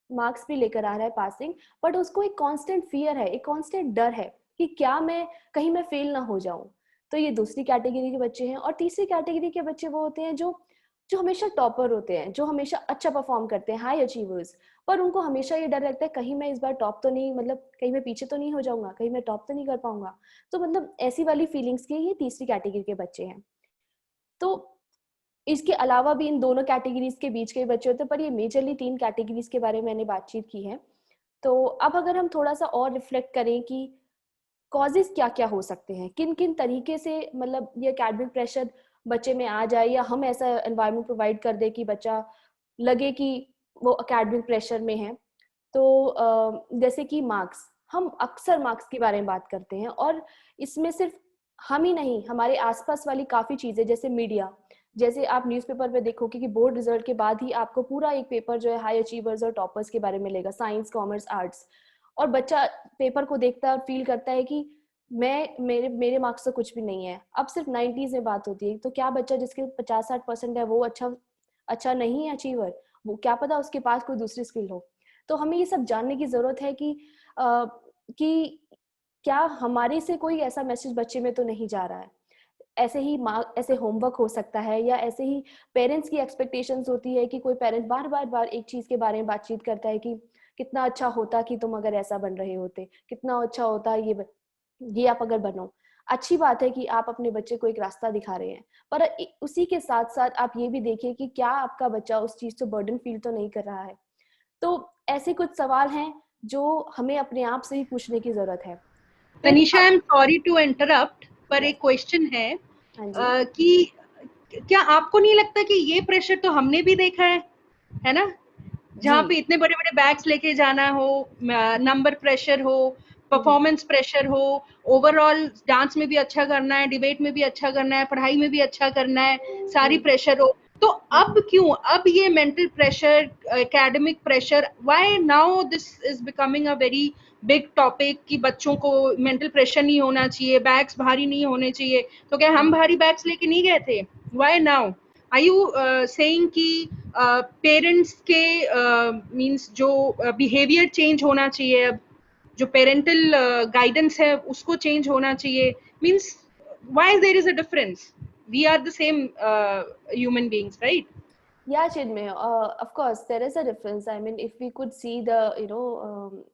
मार्क्स भी लेकर आ रहा है पासिंग, बट उसको एक कांस्टेंट फियर है, एक कांस्टेंट डर है कि क्या मैं कहीं मैं फेल ना हो जाऊं। तो ये दूसरी कैटेगरी के बच्चे हैं। और तीसरी कैटेगरी के बच्चे वो होते हैं जो जो हमेशा टॉपर होते हैं, जो हमेशा अच्छा परफॉर्म करते हैं, हाई अचीवर्स, पर उनको हमेशा ये डर लगता है कहीं मैं इस बार टॉप तो नहीं, मतलब कहीं मैं पीछे तो नहीं हो जाऊंगा, कहीं मैं टॉप तो नहीं कर पाऊंगा। तो मतलब ऐसी वाली फीलिंग्स के ये तीसरी कैटेगरी के बच्चे हैं। तो इसके अलावा भी इन दोनों कैटेगरीज के बीच के बच्चे होते हैं, पर ये मेजरली 3 कैटेगरीज के बारे में मैंने बातचीत की है। तो अब अगर हम थोड़ा सा और रिफ्लेक्ट करें कि कॉजेज क्या क्या हो सकते हैं, किन किन तरीके से मतलब ये एकेडमिक प्रेशर बच्चे में आ जाए, या हम ऐसा एनवायरनमेंट प्रोवाइड कर दे कि बच्चा लगे कि वो एकेडमिक प्रेशर में है। तो जैसे कि मार्क्स, हम अक्सर मार्क्स के बारे में बात करते हैं, और इसमें सिर्फ हम ही नहीं, हमारे आसपास वाली काफ़ी चीज़ें, जैसे मीडिया, जैसे आप न्यूज़पेपर पे देखोगे कि बोर्ड रिजल्ट के बाद ही आपको पूरा एक पेपर जो है हाई अचीवर्स और टॉपर्स के बारे में मिलेगा, साइंस, कॉमर्स, आर्ट्स। और बच्चा पेपर को देखता है और फील करता है कि मेरे मेरे मार्क्स तो कुछ भी नहीं है। अब सिर्फ 90s में बात होती है, तो क्या बच्चा जिसके 50-60% है वो अच्छा नहीं है अचीवर? वो क्या पता उसके पास कोई दूसरी स्किल हो। तो हमें ये सब जानने की जरूरत है कि क्या हमारे से कोई ऐसा मैसेज बच्चे में तो नहीं जा रहा है। ऐसे होमवर्क हो सकता है, या ऐसे ही पेरेंट्स की एक्सपेक्टेशंस होती है कि कोई पेरेंट बार बार एक चीज के बारे में बातचीत करता है कि कितना अच्छा होता कि तुम अगर ऐसा बन रहे होते, कितना अच्छा होता ये आप अगर बनो। अच्छी बात है कि आप अपने बच्चे को एक रास्ता दिखा रहे हैं, पर उसी के साथ साथ आप ये भी देखिए कि क्या आपका बच्चा उस चीज से बर्डन फील तो नहीं कर रहा है। तो ऐसे कुछ सवाल हैं जो हमें अपने आप से ही पूछने की जरूरत है। Tanisha, I am sorry to interrupt, पर एक क्वेश्चन है कि क्या आपको नहीं लगता कि ये प्रेशर तो हमने भी देखा है ना? जहाँ पे इतने बड़े बड़े बैग्स लेके जाना हो, नंबर प्रेशर हो, परफॉर्मेंस प्रेशर हो, ओवरऑल डांस में भी अच्छा करना है, डिबेट में भी अच्छा करना है, पढ़ाई में भी अच्छा करना है, सारी प्रेशर हो। तो अब क्यों, अब ये mental pressure, academic pressure, why now this is becoming a very big topic कि बच्चों को मेंटल प्रेशर नहीं होना चाहिए, बैग्स भारी नहीं होने चाहिए। तो क्या हम भारी बैग्स लेके नहीं गए थे? Why now are you saying कि पेरेंट्स के मींस जो बिहेवियर चेंज होना चाहिए, अब जो पेरेंटल गाइडेंस है उसको चेंज होना चाहिए? Means why there is a difference? We are the same human beings, right? Yeah, Chinmay, of course there is a difference. I mean, if we could see the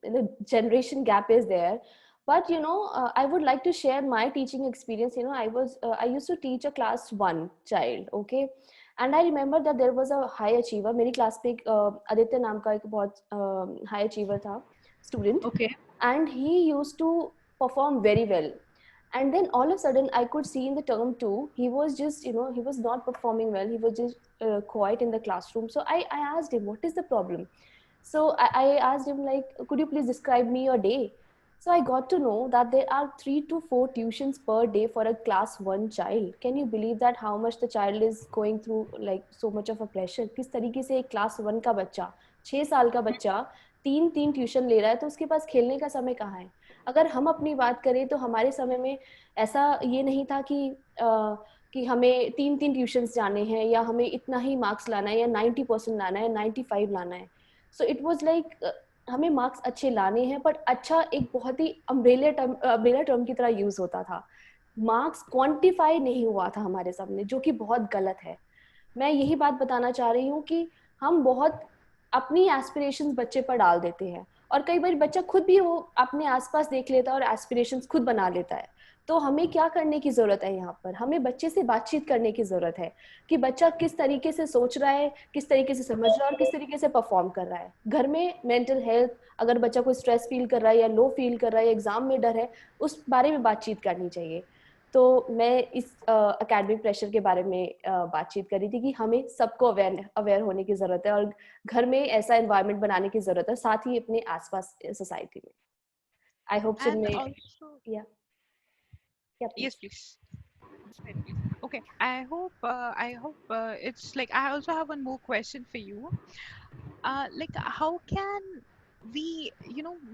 the generation gap is there, but I would like to share my teaching experience. I used to teach a class 1 child, okay, and I remember that there was a high achiever मेरी class पे आदित्य नाम का एक बहुत high achiever था student, Okay. and he used to perform very well. And then all of a sudden I could see in the term 2 he was just, he was not performing well, he was just quiet in the classroom. So I asked him, what is the problem? So I asked him, like, could you please describe me your day? So I got to know that there are 3 to 4 tuitions per day for a class 1 child. Can you believe that how much the child is going through, like so much of a pressure? किस तरीके से एक class 1 का बच्चा, 6 साल का बच्चा 3 tuition ले रहा है, तो उसके पास खेलने का समय कहाँ है? अगर हम अपनी बात करें तो हमारे समय में ऐसा ये नहीं था कि हमें 3 ट्यूशंस जाने हैं या हमें इतना ही मार्क्स लाना है या 90% लाना है, 95 लाना है. सो इट वाज लाइक हमें मार्क्स अच्छे लाने हैं, बट अच्छा एक बहुत ही अम्ब्रेला टर्म की तरह यूज होता था. मार्क्स क्वांटिफाई नहीं हुआ था हमारे सामने, जो कि बहुत गलत है. मैं यही बात बताना चाह रही हूँ कि हम बहुत अपनी एस्पिरेशंस बच्चे पर डाल देते हैं, और कई बार बच्चा खुद भी वो अपने आसपास देख लेता है और एस्पिरेशंस खुद बना लेता है. तो हमें क्या करने की जरूरत है यहाँ पर? हमें बच्चे से बातचीत करने की जरूरत है कि बच्चा किस तरीके से सोच रहा है, किस तरीके से समझ रहा है और किस तरीके से परफॉर्म कर रहा है. घर में मेंटल हेल्थ, अगर बच्चा कोई स्ट्रेस फील कर रहा है या लो फील कर रहा है या एग्जाम में डर है, उस बारे में बातचीत करनी चाहिए. तो मैं इस एकेडमिक प्रेशर के बारे में बातचीत कर रही थी कि हमें सबको अवेयर होने की जरूरत है और घर में ऐसा एनवायरनमेंट बनाने की जरूरत है, साथ ही अपने आसपास सोसाइटी में. I hope And Chinmay. also, या yes, please. Okay, I hope it's like I also have one more question for you. Like how can we,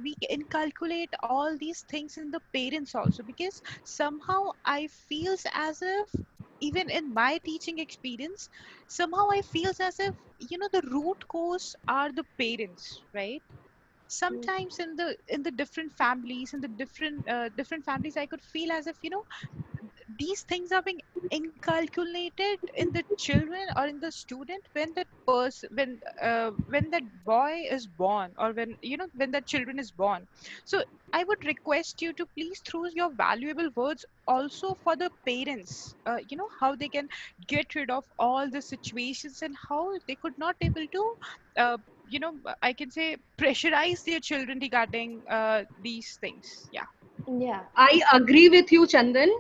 we inculcate all these things in the parents also? Because somehow I feels as if, even in my teaching experience, somehow I feels as if, the root cause are the parents, right? Sometimes in the different families, in the different families, I could feel as if, these things are being inculcated in the children or in the student when that person, when that boy is born, or when, when that children is born. So I would request you to please throw your valuable words also for the parents, how they can get rid of all the situations and how they could not able to uh, I can say pressurize their children regarding these things. Yeah. Yeah. I agree with you, Chandan,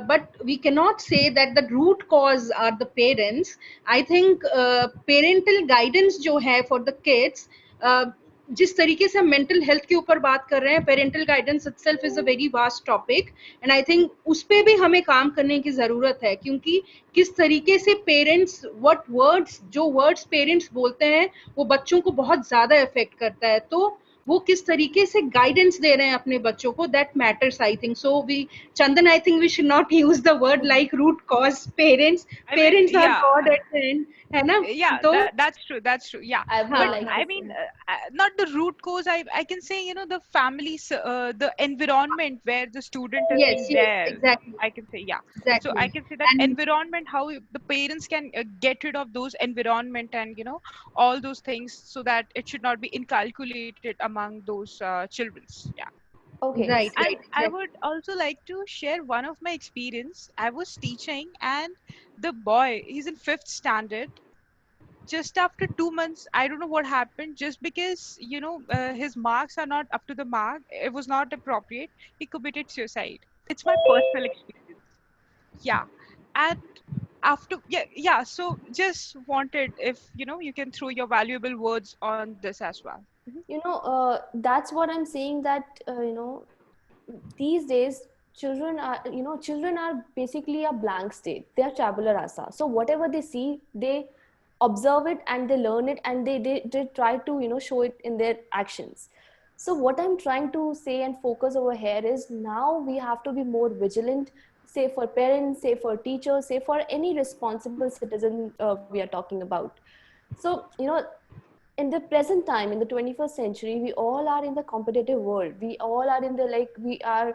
but we cannot say that the root cause are the parents. I think parental guidance जो है for the kids, जिस तरीके से हम mental health के ऊपर बात कर रहे हैं, parental guidance itself is a very vast topic, and I think उस पे भी हमें काम करने की जरूरत है, क्योंकि किस तरीके से पेरेंट्स, जो वर्ड्स पेरेंट्स बोलते हैं वो बच्चों को बहुत ज्यादा इफेक्ट करता है. तो वो किस तरीके से गाइडेंस दे रहे हैं अपने बच्चों को, that matters I think. So we, Chandan, I think we should not use the word like root cause. Parents I mean, are yeah. God at the end, है ना? Yeah, तो that's true, that's true, yeah. I would But like I to mean, say. not the root cause. I can say, the families, the environment where the student is being yes, there, exactly, I can say, yeah. So I exactly. can say that And environment, how the parents can get rid of those environment and, all those things, so that it should not be inculcated among those childrens. Yeah. Okay. right, And right, I exactly. would also like to share one of my experience. I was teaching, and the boy, he's in 5th standard. Just after 2 months, I don't know what happened, just because, his marks are not up to the mark, it was not appropriate, he committed suicide. It's my personal experience. Yeah. And after, yeah, so just wanted, if, you can throw your valuable words on this as well. That's what I'm saying, that these days children are basically a blank state. They are tabula rasa. So whatever they see, they observe it and they learn it, and they try to show it in their actions. So what I'm trying to say and focus over here is, now we have to be more vigilant, say for parents, say for teachers, say for any responsible citizen we are talking about. So in the present time, in the 21st century, we all are in the competitive world. We all are in the, like, we are,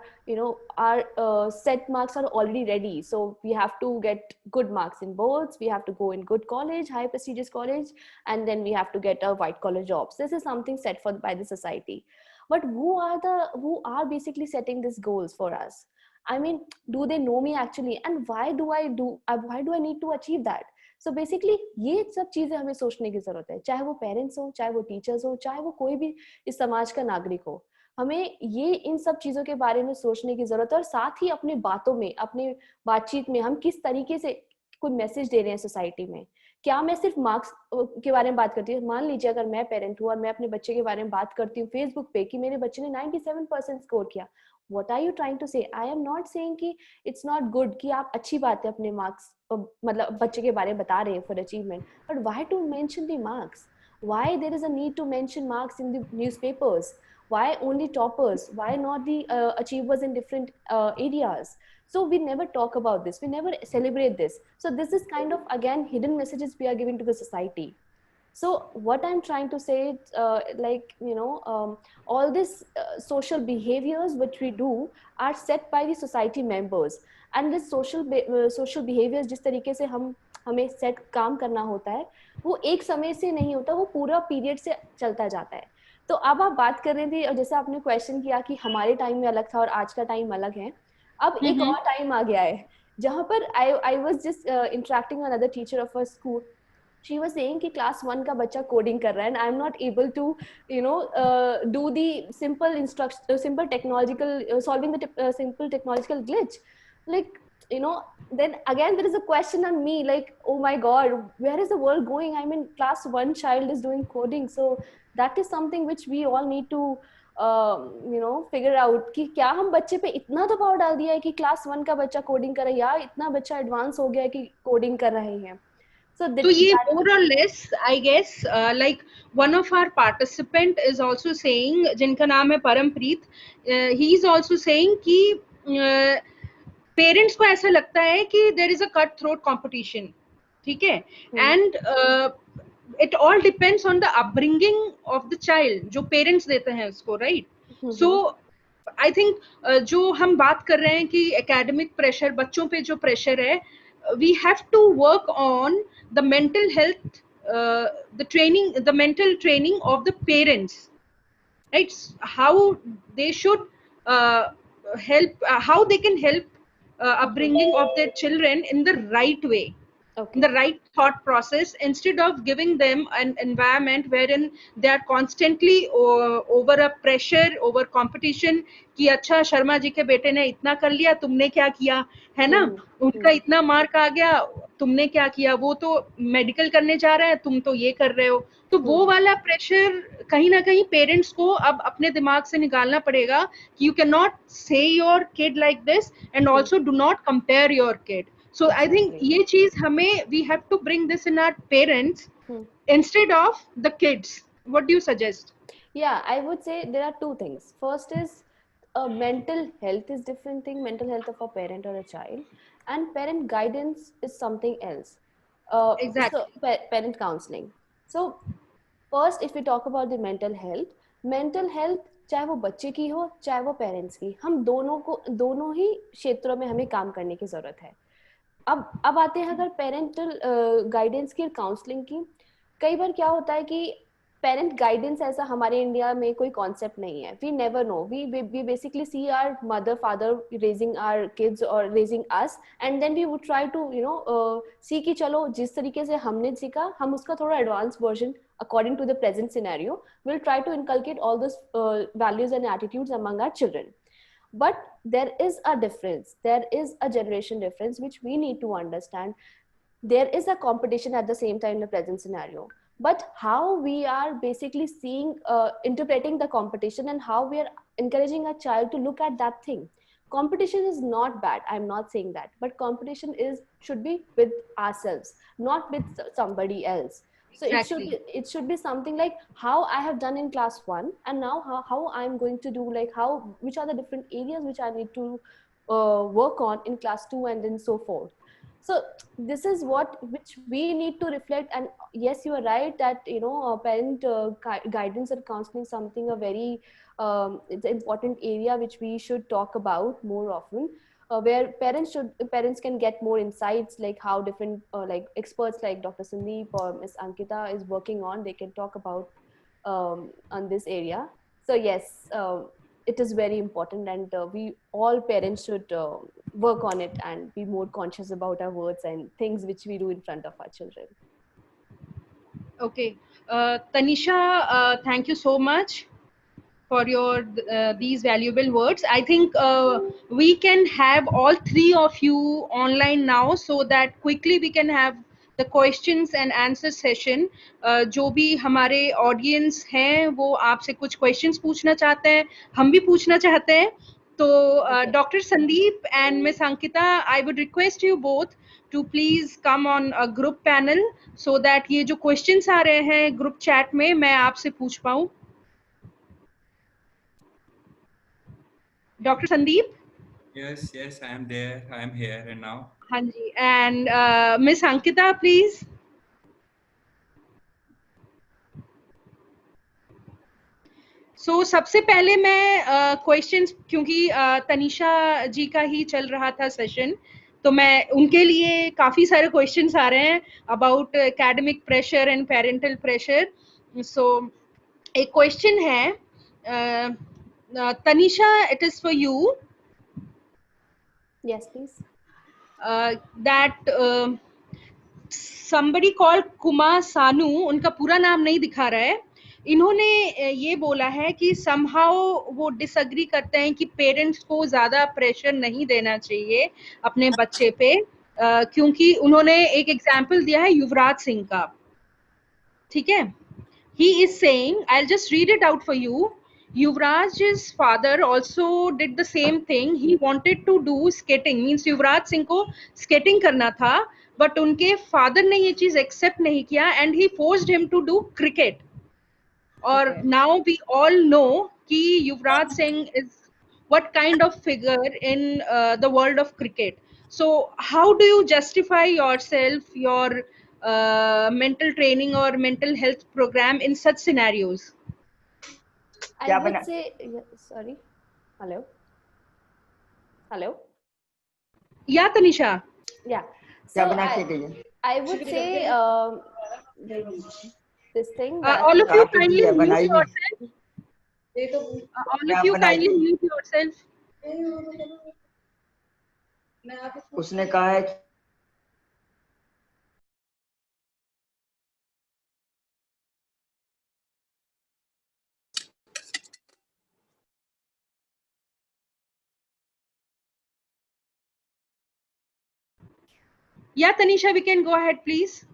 our set marks are already ready. So we have to get good marks in boards, we have to go in good college, high prestigious college, and then we have to get a white collar jobs. This is something set for by the society. But who are basically setting these goals for us? I mean, do they know me actually? And why do I need to achieve that? So basically ये सब चीजें हमें सोचने की जरूरत है, चाहे वो पेरेंट्स हो, चाहे वो टीचर्स हो, चाहे वो कोई भी इस समाज का नागरिक हो. हमें ये इन सब चीजों के बारे में सोचने की जरूरत है, और साथ ही अपनी बातों में, अपनी बातचीत में हम किस तरीके से कोई मैसेज दे रहे हैं सोसाइटी में। क्या मैं सिर्फ मार्क्स के बारे में बात करती हूँ? मान लीजिए अगर मैं पेरेंट हूँ और मैं अपने बच्चे के बारे में बात करती हूँ फेसबुक पे कि मेरे बच्चे ने 97% स्कोर किया, what are you trying to say? I am not saying कि इट्स नॉट गुड, कि आप अच्छी बात है अपने मार्क्स मतलब बच्चे के बारे में बता रहे हैं for achievement, but why to mention the marks? why there is a need to mention marks in the newspapers? Why only toppers? Why not the achievers in different areas? So we never talk about this, we never celebrate this. So this is kind of again hidden messages we are giving to the society. So what I'm trying to say, like all these social behaviors which we do are set by the society members, and this social behaviors जिस तरीके से हमें set काम करना होता है, वो एक समय से नहीं होता, वो पूरा पीरियड से चलता जाता है। तो अब आप बात कर रहे थे, और जैसे आपने क्वेश्चन किया कि हमारे टाइम में अलग था और आज का टाइम अलग है, अब एक और टाइम आ गया है जहां पर I was just interacting with another teacher of a school. She was saying कि class 1 का बच्चा coding कर रहा है and I'm not able to do the simple technological solving the simple technological glitch, like then again there is a question on me, like, oh my god, where is the world going? I mean, class 1 child is doing coding. So that is something which we all need to figure out कि क्या हम बच्चे पे इतना दबाव डाल दिया है कि क्लास 1 का बच्चा कोडिंग कर रहा है, या इतना बच्चा एडवांस हो गया है कि कोडिंग कर रहे हैं. So ye more or less, I guess, like one of our participant is also saying, jinka naam hai Parampreet, he is also saying कि पेरेंट्स को ऐसा लगता है कि there is a cut throat competition, ठीक है, and it all depends on the upbringing of the child, जो parents देते हैं उसको, राइट? सो आई थिंक जो हम बात कर रहे हैं कि एकेडमिक प्रेशर, बच्चों पे जो प्रेशर है, we have to work on the mental health, the mental training of the parents, right? How they should help, how they can help upbringing of their children in the right way, in the right thought process, instead of giving them an environment wherein they are constantly over a pressure, over competition, कि अच्छा शर्मा जी के बेटे ने इतना कर लिया, तुमने क्या किया, है ना? उनका इतना मार्क आ गया, तुमने क्या किया? वो तो मेडिकल करने जा रहा है, तुम तो ये कर रहे हो. तो वो वाला प्रेशर कहीं ना कहीं पेरेंट्स को अब अपने दिमाग से निकालना पड़ेगा कि यू कैन नॉट से your kid like this, and also do not compare your kid. So I think ये चीज हमें, we have to bring this in our parents instead of the kids. What do you suggest? Yeah, I would say there are two things. First is mental health is different thing, mental health of a parent or a child, and parent guidance is something else. Exactly. So parent counseling. So first, if we talk about the mental health चाहे वो बच्चे की हो चाहे वो parents की, हम दोनों ही क्षेत्रों में हमें काम करने की जरूरत है. अब आते हैं अगर पेरेंटल गाइडेंस की, काउंसलिंग की. कई बार क्या होता है कि पेरेंट गाइडेंस ऐसा हमारे इंडिया में कोई कॉन्सेप्ट नहीं है. We never know, we basically see our mother father raising our kids और raising us, and then we would try to see कि चलो जिस तरीके से हमने सीखा हम उसका थोड़ा advance version according to the present scenario, we'll try to inculcate all those values and attitudes among our children. But there is a difference, there is a generation difference which we need to understand. There is a competition at the same time in the present scenario, but how we are basically seeing interpreting the competition and how we are encouraging a child to look at that thing. Competition is not bad, I'm not saying that, but competition should be with ourselves, not with somebody else. So exactly. it should be something like how I have done in class 1, and now how I'm going to do, like which are the different areas which I need to work on in class 2, and then so forth. So this is which we need to reflect. And yes, you are right that parent guidance and counseling is something a very it's an important area which we should talk about more often, where parents can get more insights, like how different like experts like Dr. Sandeep or Ms. Ankita is working on, they can talk about on this area. So yes, it is very important, and we all parents should work on it and be more conscious about our words and things which we do in front of our children. Okay, Tanisha, thank you so much. for your these valuable words. I think we can have all three of you online now, so that quickly we can have the questions and answer session. जो भी हमारे audience हैं वो आपसे कुछ questions पूछना चाहते हैं, हम भी पूछना चाहते हैं. तो Dr. Sandeep and Miss Ankita, I would request you both to please come on a group panel so that ये जो questions आ रहे हैं group chat में मैं आपसे पूछ पाऊँ. Dr. Sandeep? Yes, yes, I am there. I am here and now. हाँ जी. And Miss Ankita, please. So सबसे पहले मैं questions, क्योंकि तनिषा जी का ही चल रहा था session, तो मैं उनके लिए काफी सारे questions आ रहे हैं about academic pressure and parental pressure. So एक question है, Tanisha, it is for you. Yes, please. That somebody called Kumar Sanu, उनका पूरा नाम नहीं दिखा रहा है, इन्होंने ये बोला है कि somehow वो disagree करते हैं कि पेरेंट्स को ज्यादा प्रेशर नहीं देना चाहिए अपने बच्चे पे, क्योंकि उन्होंने एक एग्जाम्पल दिया है युवराज सिंह का. ठीक है. He is saying, I'll just read it out for you. Yuvraj's father also did the same thing. He wanted to do skating, means Yuvraj Singh को skating करना था, but उनके father ने ये चीज accept नहीं किया and he forced him to do cricket. और Okay. now we all know कि Yuvraj Singh is what kind of figure in the world of cricket. So how do you justify yourself, your mental training or mental health program in such scenarios? I would say, sorry. Hello. Hello. Yeah, Tanisha. Yeah. So I would say this thing. That All of you kindly mute yourself. All of you kindly mute yourself. उसने कहा है Yeah, Tanisha, we can go ahead, please.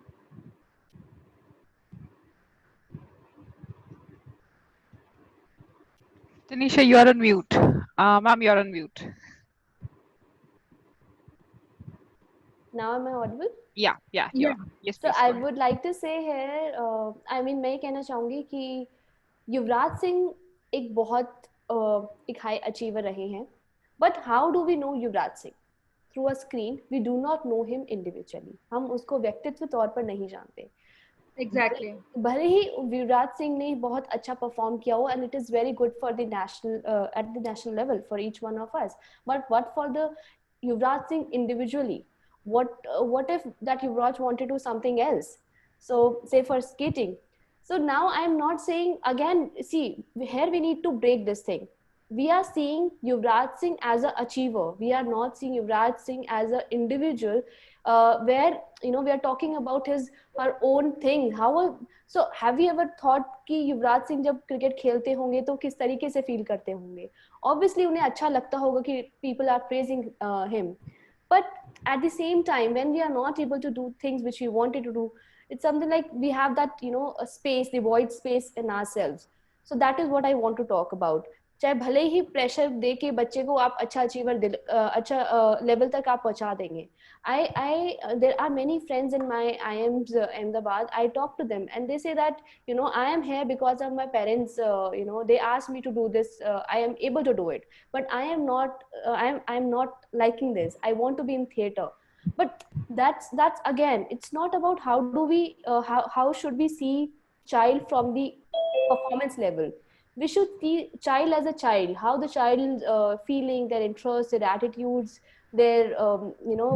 Tanisha, you are on mute. Ma'am, you are on mute. now am I audible? Yeah, you Yeah. are. Yes, So please. I go ahead. would like to say here, I mean, मैं ये कहना चाहूंगी कि युवराज सिंह एक बहुत एक high achiever रहे हैं, but how do we know Yuvraj Singh? Through a screen, we do not know him individually. हम उसको व्यक्तित्व तौर पर नहीं जानते. Exactly. भले ही युवराज सिंह ने बहुत अच्छा परफॉर्म किया हो and it is very good for the national at the national level for each one of us, but what for the Yuvraj Singh individually? What if that Yuvraj wanted to do something else? So say for skating. So now I'm not saying, again, see, here we need to break this thing. We are seeing Yuvraj Singh as an achiever. We are not seeing Yuvraj Singh as an individual, where we are talking about her own thing. So have you ever thought कि युवराज सिंह जब cricket खेलते होंगे तो किस तरीके से feel करते होंगे? Obviously उन्हें अच्छा लगता होगा कि people are praising him, but at the same time when we are not able to do things which we wanted to do, it's something like we have that a space, the void space in ourselves. So that is what I want to talk about. चाहे भले ही pressure दे के बच्चे को आप अच्छा achiever अच्छा level तक आप पहुंचा देंगे. There are many friends in my IIMs Ahmedabad. I talk to them and they say that I am here because of my parents. They asked me to do this. I am able to do it, but I am not. I am not liking this. I want to be in theater. But that's again, it's not about how do we how should we see child from the performance level. We should see child as a child, how the child feeling, their interests, their attitudes, their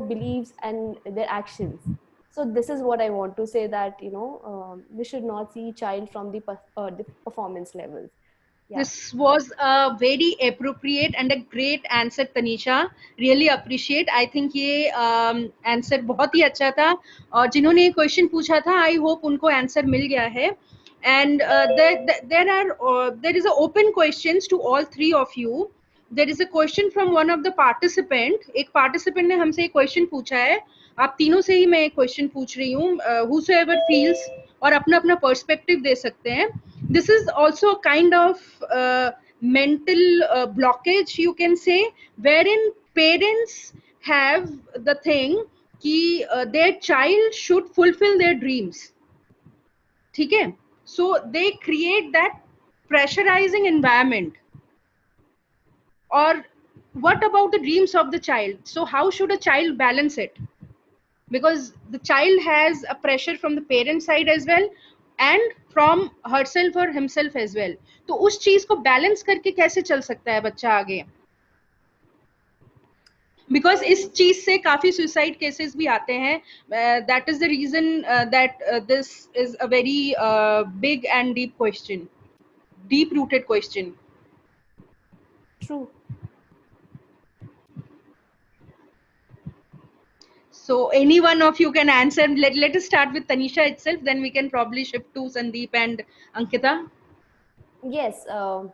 beliefs and their actions. So this is what I want to say, that we should not see child from the performance levels. Yeah. This was a very appropriate and a great answer, Tanisha. Really appreciate. I think ये answer बहुत ही अच्छा था, और जिन्होंने ये question पूछा था, I hope उनको answer मिल गया है. And there is a open questions to all three of you. There is a question from one of the participant. एक participant ने हमसे एक question पूछा है. आप तीनों से ही मैं एक question पूछ रही हूँ. Whosoever feels और अपना अपना perspective दे सकते हैं. This is also a kind of mental blockage, you can say, wherein parents have the thing कि their child should fulfill their dreams. ठीक है? So they create that pressurizing environment. Or what about the dreams of the child? So how should a child balance it? Because the child has a pressure from the parent side as well and from herself or himself as well. तो उस चीज को balance करके कैसे चल सकता है बच्चा आगे? बिकॉज इस चीज से काफी सुसाइड केसेस भी आते हैं. That is the reason that this is a very big and deep question, deep rooted question. True. So any one of you can answer. Let us start with Tanisha itself, then we can probably shift to Sandeep and Ankita. Yes. So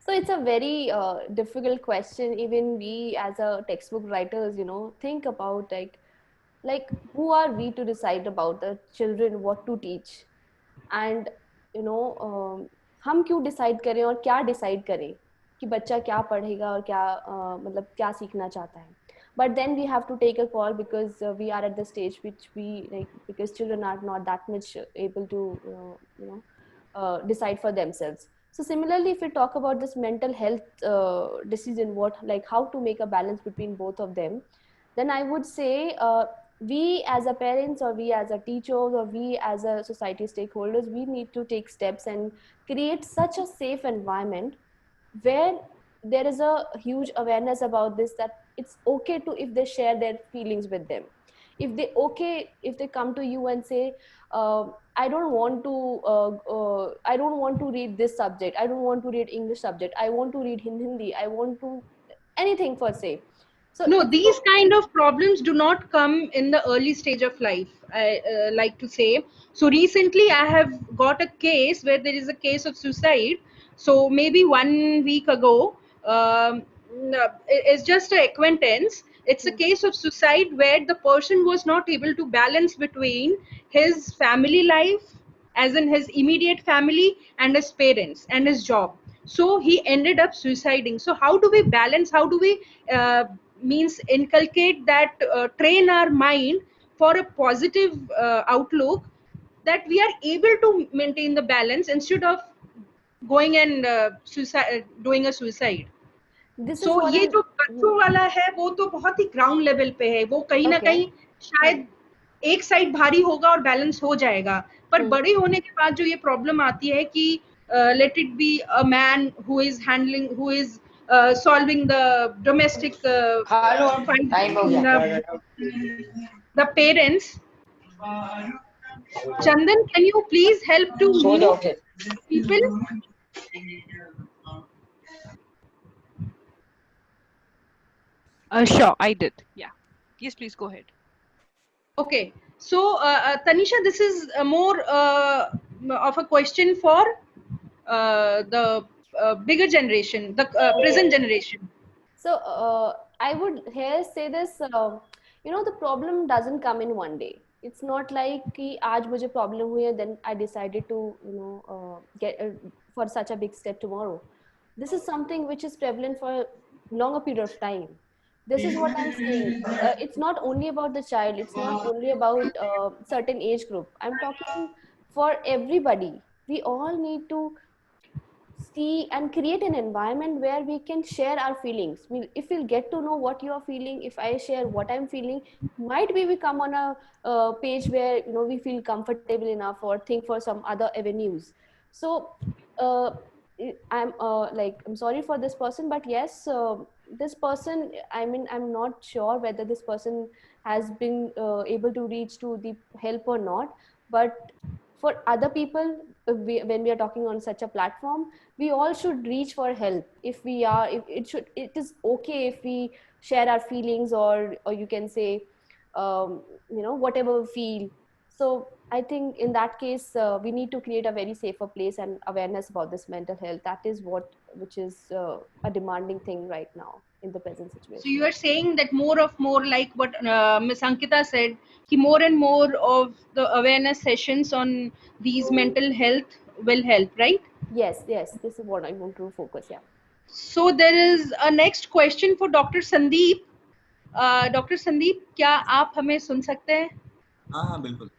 it's a very difficult question. Even we as a textbook writers, you know, think about like who are we to decide about the children what to teach, and you know, हम क्यों decide करें और क्या decide करें कि बच्चा क्या पढ़ेगा और क्या मतलब क्या सीखना चाहता है. But then we have to take a call because we are at the stage which we like, because children are not that much able to you know decide for themselves. So similarly, if we talk about this mental health decision, what like how to make a balance between both of them, then I would say we as a parents or we as a teachers or we as a society stakeholders, we need to take steps and create such a safe environment where there is a huge awareness about this, that it's okay to if they share their feelings with them. If they come to you and say I don't want to read this subject, I don't want to read English subject, I want to read Hindi, I want to anything for say. So No, these kind of problems do not come in the early stage of life, I like to say. So recently I have got a case where there is a case of suicide. So maybe 1 week ago, it's just an acquaintance. It's a case of suicide where the person was not able to balance between his family life, as in his immediate family, and his parents and his job. So he ended up suiciding. So how do we balance, how do we means inculcate that, train our mind for a positive outlook, that we are able to maintain the balance instead of going and doing a suicide. this is So what ये जो बच्चों वाला है वो तो बहुत ही ground level पे है, वो कहीं ना कहीं शायद एक साइड भारी होगा और बैलेंस हो जाएगा, पर बड़े होने के बाद जो ये प्रॉब्लम आती है कि let it be a man who is handling, who is solving the domestic time हो गया. the parents. Chandan, can you please help to सो जाओ mute फिर. people? Sure, I did. Yeah. Yes, please go ahead. Okay, so Tanisha, this is more of a question for the bigger generation, the present generation. So I would here say this, you know, the problem doesn't come in one day. It's not like कि आज मुझे problem हुई है, then I decided to, you know, get for such a big step tomorrow. This is something which is prevalent for a longer period of time. This is what I'm saying. It's not only about the child. It's not only about certain age group. I'm talking for everybody. We all need to see and create an environment where we can share our feelings. If we'll get to know what you are feeling, if I share what I'm feeling, might be we come on a page where, you know, we feel comfortable enough or think for some other avenues. So I'm sorry for this person, but yes, this person, I mean, I'm not sure whether this person has been able to reach to the help or not, but for other people, when we are talking on such a platform, we all should reach for help. If we are, if it is okay if we share our feelings, or you can say, you know, whatever we feel. So I think in that case, we need to create a very safer place and awareness about this mental health. That is which is a demanding thing right now in the present So situation. you are saying that more like what Ms. Ankita said, ki more and more of the awareness sessions on these mental health will help, right? Yes, this is what I want to focus. Yeah. So there is a next question for Dr. Sandeep. Dr. Sandeep, क्या आप हमें सुन सकते हैं? हाँ हाँ बिल्कुल.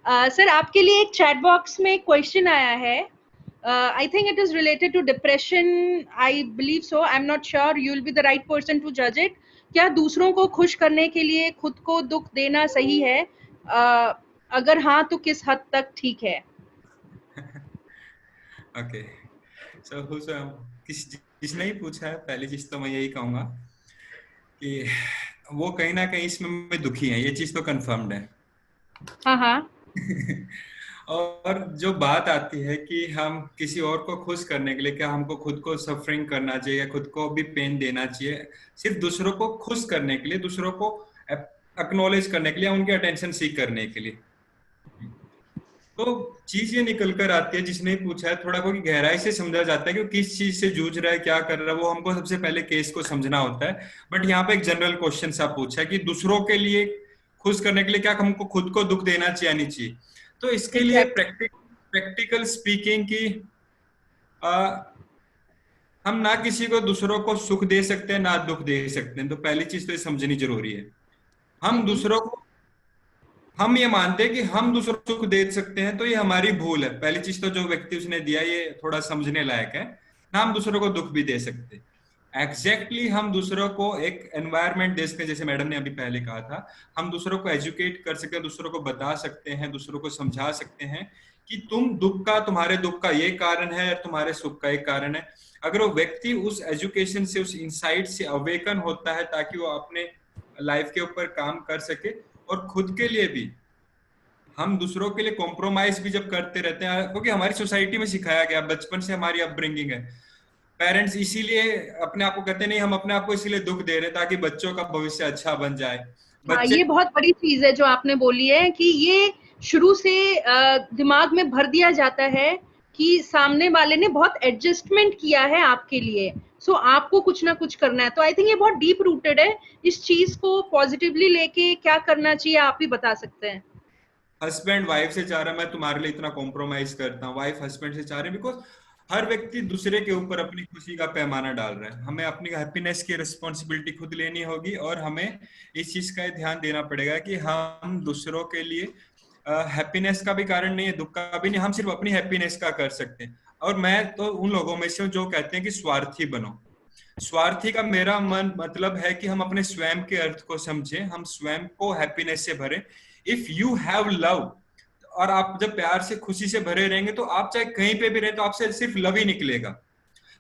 Sir आपके लिए एक चैट बॉक्स में क्वेश्चन आया है. I think it is related to depression. I believe so. I'm not sure. You will be the right person to judge it. क्या दूसरों को खुश करने के लिए खुद को दुख देना सही है? अगर हाँ तो किस हद तक ठीक है? ओके. सो जिसने ही पूछा है, पहली चीज तो मैं यही कहूंगा कि वो कहीं ना कहीं इसमें दुखी है. ये चीज तो कंफर्म्ड है. हाँ. और जो बात आती है कि हम किसी और को खुश करने के लिए क्या हमको खुद को सफरिंग करना चाहिए या खुद को भी पेन देना चाहिए, सिर्फ दूसरों को खुश करने के लिए, दूसरों को एक्नॉलेज करने के लिए, उनके अटेंशन सीख करने के लिए, तो चीज ये निकल कर आती है. जिसने पूछा है थोड़ा कोई गहराई से समझा जाता है कि वो किस चीज से जूझ रहा है, क्या कर रहा है, वो हमको सबसे पहले केस को समझना होता है. बट यहाँ पे एक जनरल क्वेश्चन सा पूछा है कि दूसरों के लिए खुश करने के लिए क्या हमको खुद को दुख देना चाहिए नहीं चाहिए. तो इसके लिए प्रैक्टिकल स्पीकिंग की हम ना किसी को दूसरों को सुख दे सकते हैं ना दुख दे सकते हैं. तो पहली चीज तो ये समझनी जरूरी है. हम ये मानते हैं कि हम दूसरों को सुख दे सकते हैं, तो ये हमारी भूल है. पहली चीज तो जो व्यक्ति उसने दिया ये थोड़ा समझने लायक है. ना हम दूसरों को दुख भी दे सकते. एग्जैक्टली हम दूसरों को एक एनवायरनमेंट दे सकते हैं, जैसे मैडम ने अभी पहले कहा था. हम दूसरों को एजुकेट कर सकते हैं, दूसरों को बता सकते हैं, दूसरों को समझा सकते हैं कि तुम्हारे दुख का ये कारण है और तुम्हारे सुख का एक कारण है. अगर वो व्यक्ति उस एजुकेशन से, उस इंसाइट से अवेकन होता है ताकि वो अपने लाइफ के ऊपर काम कर सके, और खुद के लिए भी हम दूसरों के लिए कॉम्प्रोमाइज भी जब करते रहते हैं, क्योंकि हमारी सोसाइटी में सिखाया गया, बचपन से हमारी अपब्रिंगिंग है. पेरेंट्स इसीलिए अपने आप को कहते नहीं, हम अपने आप को इसीलिए दुख दे रहे हैं ताकि बच्चों का भविष्य अच्छा बन जाए. ये बहुत बड़ी चीज है जो आपने बोली है कि ये शुरू से दिमाग में भर दिया जाता है कि सामने वाले ने बहुत एडजस्टमेंट किया है आपके लिए, सो आपको कुछ ना कुछ करना है. तो आई थिंक ये बहुत डीप रूटेड है. इस चीज को पॉजिटिवली लेके क्या करना चाहिए आप ही बता सकते हैं. हस्बैंड वाइफ से चाह रहा मैं तुम्हारे लिए इतना कॉम्प्रोमाइज करता हूँ, वाइफ हस्बैंड से चाह रहे, बिकॉज हर व्यक्ति दूसरे के ऊपर अपनी खुशी का पैमाना डाल रहा है. हमें अपनी हैप्पीनेस की रिस्पॉन्सिबिलिटी खुद लेनी होगी, और हमें इस चीज का ध्यान देना पड़ेगा कि हम दूसरों के लिए हैप्पीनेस का भी कारण नहीं है, दुख का भी नहीं, हम सिर्फ अपनी हैप्पीनेस का कर सकते हैं. और मैं तो उन लोगों में से हूँ जो कहते हैं कि स्वार्थी बनो. स्वार्थी का मेरा मतलब है कि हम अपने स्वयं के अर्थ को समझें, हम स्वयं को हैप्पीनेस से भरें. इफ यू हैव लव, और आप जब प्यार से खुशी से भरे रहेंगे तो आप चाहे कहीं पे भी रहे तो आपसे सिर्फ लव ही निकलेगा.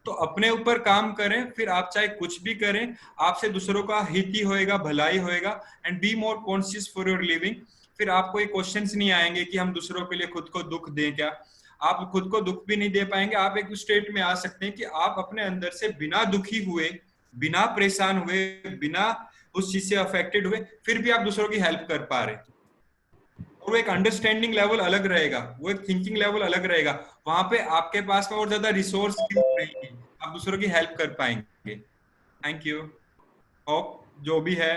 तो अपने ऊपर काम करें, फिर आप चाहे कुछ भी करें, आपसे दूसरों का हित ही होएगा, भलाई होएगा. And be more conscious for your living. फिर आपको ये क्वेश्चंस नहीं आएंगे कि हम दूसरों के लिए खुद को दुख दें. क्या आप खुद को दुख भी नहीं दे पाएंगे. आप एक स्टेट में आ सकते हैं कि आप अपने अंदर से बिना दुखी हुए, बिना परेशान हुए, बिना उस चीज से अफेक्टेड हुए, फिर भी आप दूसरों की हेल्प कर पा रहे. और वो एक अंडरस्टैंडिंग लेवल अलग रहेगा, वो एक थिंकिंग लेवल अलग रहेगा. वहां पे आपके पास में और ज्यादा रिसोर्स रहेंगे, आप दूसरों की हेल्प कर पाएंगे. Thank you. होप जो भी है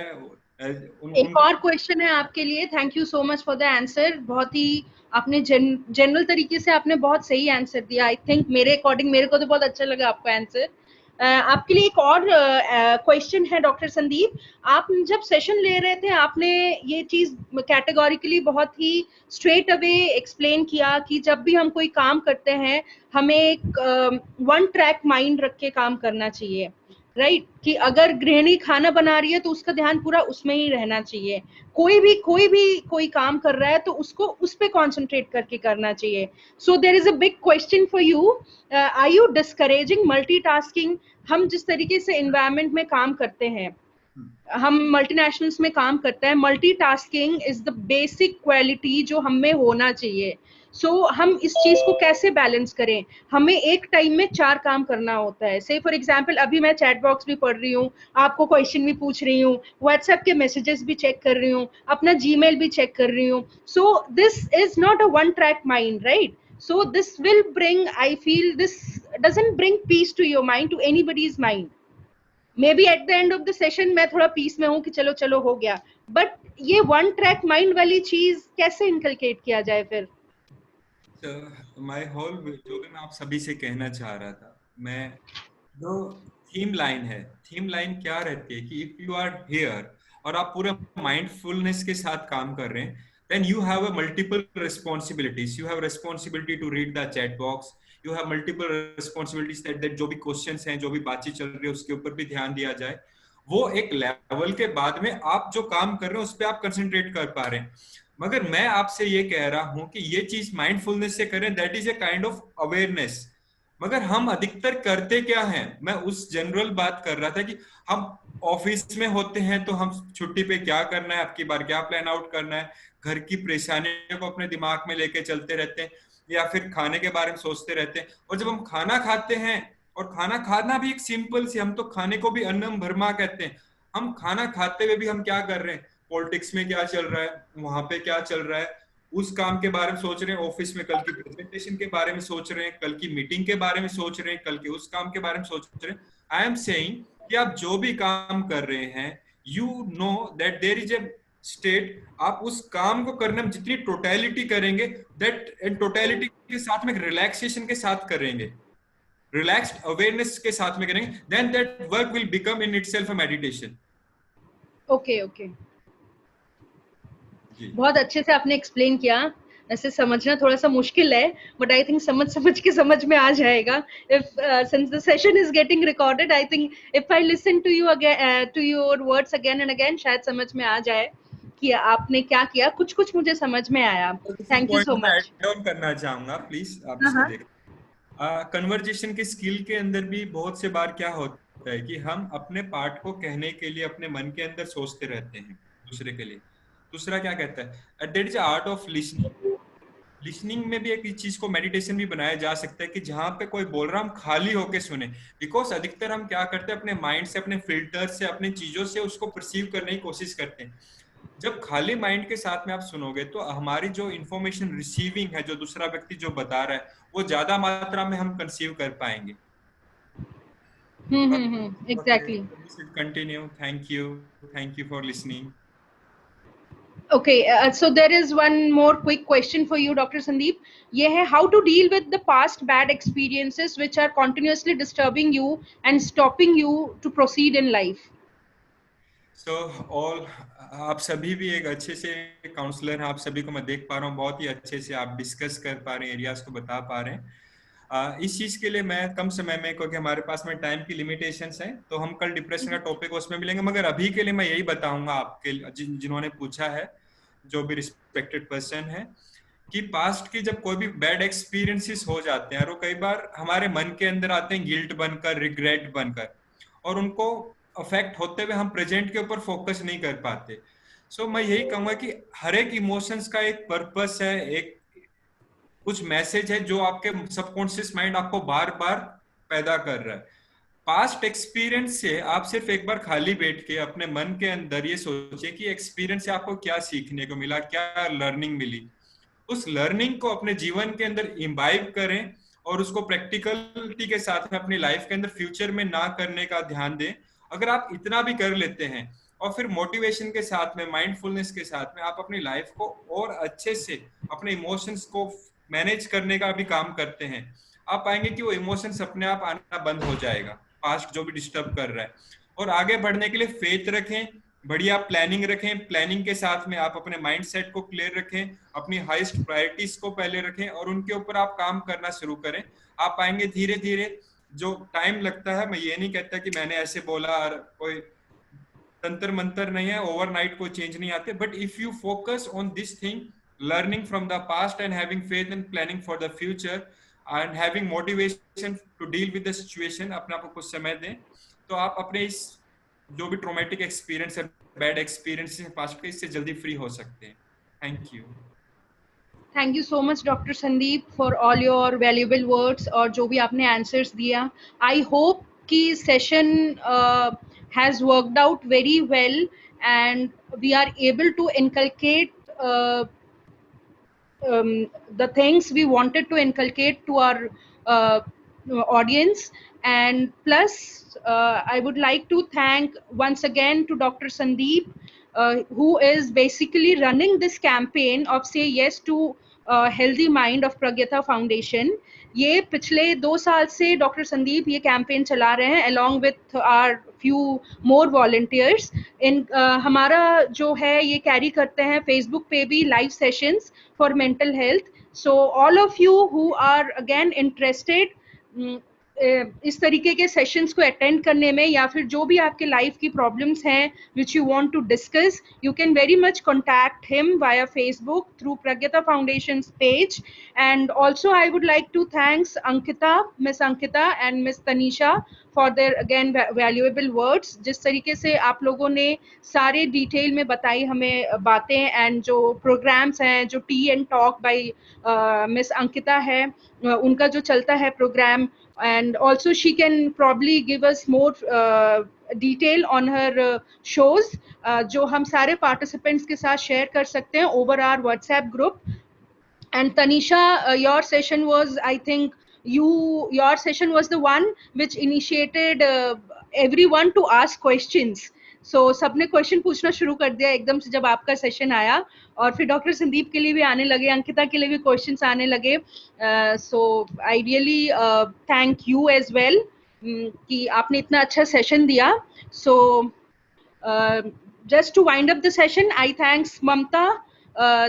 एक और क्वेश्चन है आपके लिए. Thank you so much for the answer. बहुत ही आपने जनरल तरीके से आपने बहुत सही आंसर दिया. आई थिंक मेरे अकॉर्डिंग मेरे को तो बहुत अच्छा लगा आपका आंसर. आपके लिए एक और क्वेश्चन है डॉक्टर संदीप. आप जब सेशन ले रहे थे आपने ये चीज कैटेगोरिकली बहुत ही स्ट्रेट अवे एक्सप्लेन किया कि जब भी हम कोई काम करते हैं हमें एक वन ट्रैक माइंड रख के काम करना चाहिए, राइट? कि अगर गृहिणी खाना बना रही है तो उसका ध्यान पूरा उसमें ही रहना चाहिए. कोई काम कर रहा है तो उसको उस पे कंसंट्रेट करके करना चाहिए. So there is a big question for you. Are you discouraging multitasking? हम जिस तरीके से एनवायरनमेंट में काम करते हैं हम मल्टीनेशनल्स में काम करते हैं, multitasking is the basic quality जो हम में होना चाहिए. सो हम इस चीज को कैसे बैलेंस करें? हमें एक टाइम में 4 काम करना होता है. से फॉर एग्जांपल अभी मैं चैट बॉक्स भी पढ़ रही हूँ, आपको क्वेश्चन भी पूछ रही हूँ, व्हाट्सएप के मैसेजेस भी चेक कर रही हूँ, अपना जीमेल भी चेक कर रही हूँ. So this is not a one track mind, right? So this will bring, I feel this doesn't bring peace to your mind, to anybody's mind. Maybe at the end of the session मैं थोड़ा piece में हूँ कि चलो चलो हो गया, but ये वन ट्रैक माइंड वाली चीज कैसे इनकलकेट किया जाए फिर? माय होल जो भी मैं आप सभी से कहना चाह रहा था, मैं जो थीम लाइन है, थीम लाइन क्या रहती है कि इफ यू आर हियर और आप पूरे माइंडफुलनेस के साथ काम कर रहे हैं, then you have a multiple responsibilities. You have responsibility to read the chat box. You have multiple responsibilities that जो भी क्वेश्चंस हैं, जो भी बातचीत चल रही है उसके ऊपर भी ध्यान दिया जाए. वो एक लेवल के बाद में आप जो काम कर रहे हैं उस पर आप कंसंट्रेट कर पा रहे हैं. मगर मैं आपसे ये कह रहा हूं कि ये चीज माइंडफुलनेस से करें, that is a kind of awareness. मगर हम अधिकतर करते क्या हैं, मैं उस जनरल बात कर रहा था कि हम ऑफिस में होते हैं तो हम छुट्टी पे क्या करना है, आपकी बार क्या प्लान आउट करना है, घर की परेशानियों को अपने दिमाग में लेके चलते रहते हैं, या फिर खाने के बारे में सोचते रहते हैं. और जब हम खाना खाते हैं, और खाना खाना भी एक सिंपल सी, हम तो खाने को भी अन्नम भरमा कहते हैं. हम खाना खाते हुए भी हम क्या कर रहे हैं, पॉलिटिक्स में क्या चल रहा है, वहां पे क्या चल रहा है, उस काम के बारे में सोच रहे हैं, ऑफिस में कल की प्रेजेंटेशन के बारे में सोच रहे हैं, कल की मीटिंग के बारे में सोच रहे हैं, कल के उस काम के बारे में सोच रहे हैं. आई एम सेइंग कि आप जो भी काम कर रहे हैं, you know that there is a state. आप उस काम को करने में जितनी टोटलिटी करेंगे, दैट एंड टोटलिटी के साथ में रिलैक्सेशन के साथ करेंगे, रिलैक्स्ड अवेयरनेस के साथ में करेंगे, then that work will become in itself a meditation. Okay okay, बहुत अच्छे से आपने एक्सप्लेन किया. ऐसे समझना थोड़ा सा मुश्किल है, बट आई थिंक समझ के समझ में आ जाएगा. If since the session is getting recorded, I think if I listen to you again, to your words again and again, शायद समझ में आ जाए कि आपने क्या किया. कुछ मुझे समझ में आया. Thank you so much. Add on करना चाहूंगा, प्लीज आप इसको देखें. कन्वर्जेशन की स्किल के अंदर भी बहुत से बार क्या होता है कि हम अपने पार्ट को कहने के लिए अपने मन के अंदर सोचते रहते हैं दूसरे के लिए. दूसरा क्या कहता है, that is art of listening. Listening में भी एक चीज को मेडिटेशन भी बनाया जा सकता है कि जहां पे कोई बोल रहा हम खाली होके सुने. बिकॉज अधिकतर हम क्या करते हैं, अपने माइंड से, अपने फिल्टर से, अपनी चीजों से उसको परसीव करने की कोशिश करते हैं. जब खाली माइंड के साथ में आप सुनोगे तो हमारी जो इंफॉर्मेशन रिसीविंग है, जो दूसरा व्यक्ति जो बता रहा है, वो ज्यादा मात्रा में हम कंसीव कर पाएंगे. Exactly. Continue. Thank you for listening. Okay, so there is one more quick question for you, Dr. Sandeep. ये है, how to deal with the past bad experiences which are continuously disturbing you and stopping you to proceed in life. So all, आप सभी भी एक अच्छे से counsellor हैं, आप सभी को मैं देख पा रहा हूँ, बहुत ही अच्छे से आप डिस्कस कर पा रहे हैं, एरियाज को बता पा रहे हैं. इस चीज के लिए मैं कम समय में, क्योंकि हमारे पास में टाइम की लिमिटेशंस हैं, तो हम कल डिप्रेशन का टॉपिक उसमें मिलेंगे. मगर अभी के लिए मैं यही बताऊंगा आपके जिन्होंने पूछा है, जो भी रिस्पेक्टेड पर्सन है, कि पास्ट की जब कोई भी बैड एक्सपीरियंसेस हो जाते हैं, और वो कई बार हमारे मन के अंदर आते हैं गिल्ट बनकर, रिग्रेट बनकर, और उनको अफेक्ट होते हुए हम प्रेजेंट के ऊपर फोकस नहीं कर पाते. सो मैं यही कहूंगा कि हर एक इमोशंस का एक पर्पस है, एक कुछ मैसेज है जो आपके सबकॉन्शियस माइंड आपको बार बार पैदा कर रहा है. पास्ट एक्सपीरियंस से आप सिर्फ एक बार खाली बैठ के अपने मन के अंदर ये सोचिए कि एक्सपीरियंस से आपको क्या सीखने को मिला, क्या लर्निंग मिली. उस लर्निंग को अपने जीवन के अंदर इम्बाइब करें और उसको प्रैक्टिकलिटी के साथ में अपनी लाइफ के अंदर फ्यूचर में ना करने का ध्यान दें. अगर आप इतना भी कर लेते हैं और फिर मोटिवेशन के साथ में, माइंडफुलनेस के साथ में आप अपनी लाइफ को और अच्छे से, अपने इमोशंस को मैनेज करने का भी काम करते हैं, आप पाएंगे कि वो इमोशंस अपने आप आना बंद हो जाएगा, पास्ट जो भी डिस्टर्ब कर रहा है. और आगे बढ़ने के लिए फेथ रखें, बढ़िया प्लानिंग रखें. प्लानिंग के साथ में आप अपने माइंड सेट को क्लियर रखें, अपनी हाईएस्ट प्रायोरिटीज को पहले रखें और उनके ऊपर आप काम करना शुरू करें. आप पाएंगे धीरे धीरे, जो टाइम लगता है, मैं ये नहीं कहता कि मैंने ऐसे बोला, कोई तंत्र मंत्र नहीं है, ओवरनाइट कोई चेंज नहीं आते. But if you focus on this thing, learning from the past and having faith and planning for the future and having motivation to deal with the situation, अपने आप को कुछ समय दें, तो आप अपने इस जो भी ट्रॉमेटिक एक्सपीरियंस है, बैड एक्सपीरियंस है पास्ट के, इससे जल्दी फ्री हो सकते हैं। Thank you. Thank you so much doctor Sandeep for all your valuable words और जो भी आपने आंसर्स दिया। आई होप कि session has worked out very well and we are able to inculcate the things we wanted to inculcate to our audience. And plus, I would like to thank once again to Dr. Sandeep, who is basically running this campaign of Say Yes to Healthy Mind of Pragyata Foundation. ये पिछले 2 साल से doctor Sandeep ये campaign चला रहे हैं along with our few more volunteers. हमारा जो है ये कैरी करते हैं फेसबुक पे भी live sessions for mental health. So all of you who are again interested इस तरीके के सेशंस को अटेंड करने में या फिर जो भी आपके लाइफ की प्रॉब्लम्स हैं which you want to discuss, you can very much contact him via Facebook through Pragyata Foundation's page. And also I would like to thanks Miss Ankita and Miss Tanisha for their again valuable words. जिस तरीके से आप लोगों ने सारे detail में बताई हमें बातें, एंड जो प्रोग्राम्स हैं, जो T and talk bye miss Ankita है, उनका जो चलता है programme, and also she can probably give us more detail on her shows जो हम सारे participants के साथ share कर सकते हैं over our WhatsApp group. And Tanisha, your session was, I think your session was the one which initiated everyone to ask questions. So सबने question पूछना शुरू कर दिया एकदम से जब आपका सेशन आया, और फिर डॉक्टर संदीप के लिए भी आने लगे, अंकिता के लिए भी क्वेश्चंस आने लगे. So I really thank you as well कि आपने इतना अच्छा सेशन दिया. सो just to wind up the session, I thanks Mamta,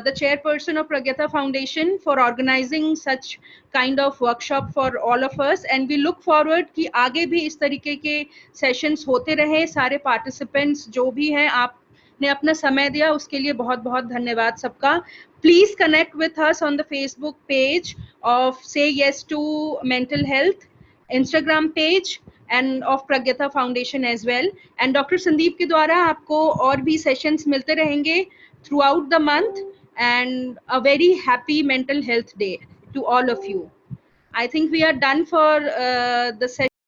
the chairperson of Pragyata Foundation, for organizing such kind of workshop for all of us. And we look forward कि आगे भी इस तरीके के sessions होते रहे. सारे participants जो भी हैं, आपने अपना समय दिया, उसके लिए बहुत बहुत धन्यवाद सबका. Please connect with us on the Facebook page of Say Yes to Mental Health, Instagram page and of Pragyata Foundation as well. And Dr. Sandeep के द्वारा आपको और भी sessions मिलते रहेंगे throughout the month. And a very happy mental health day to all of you. I think we are done for the session.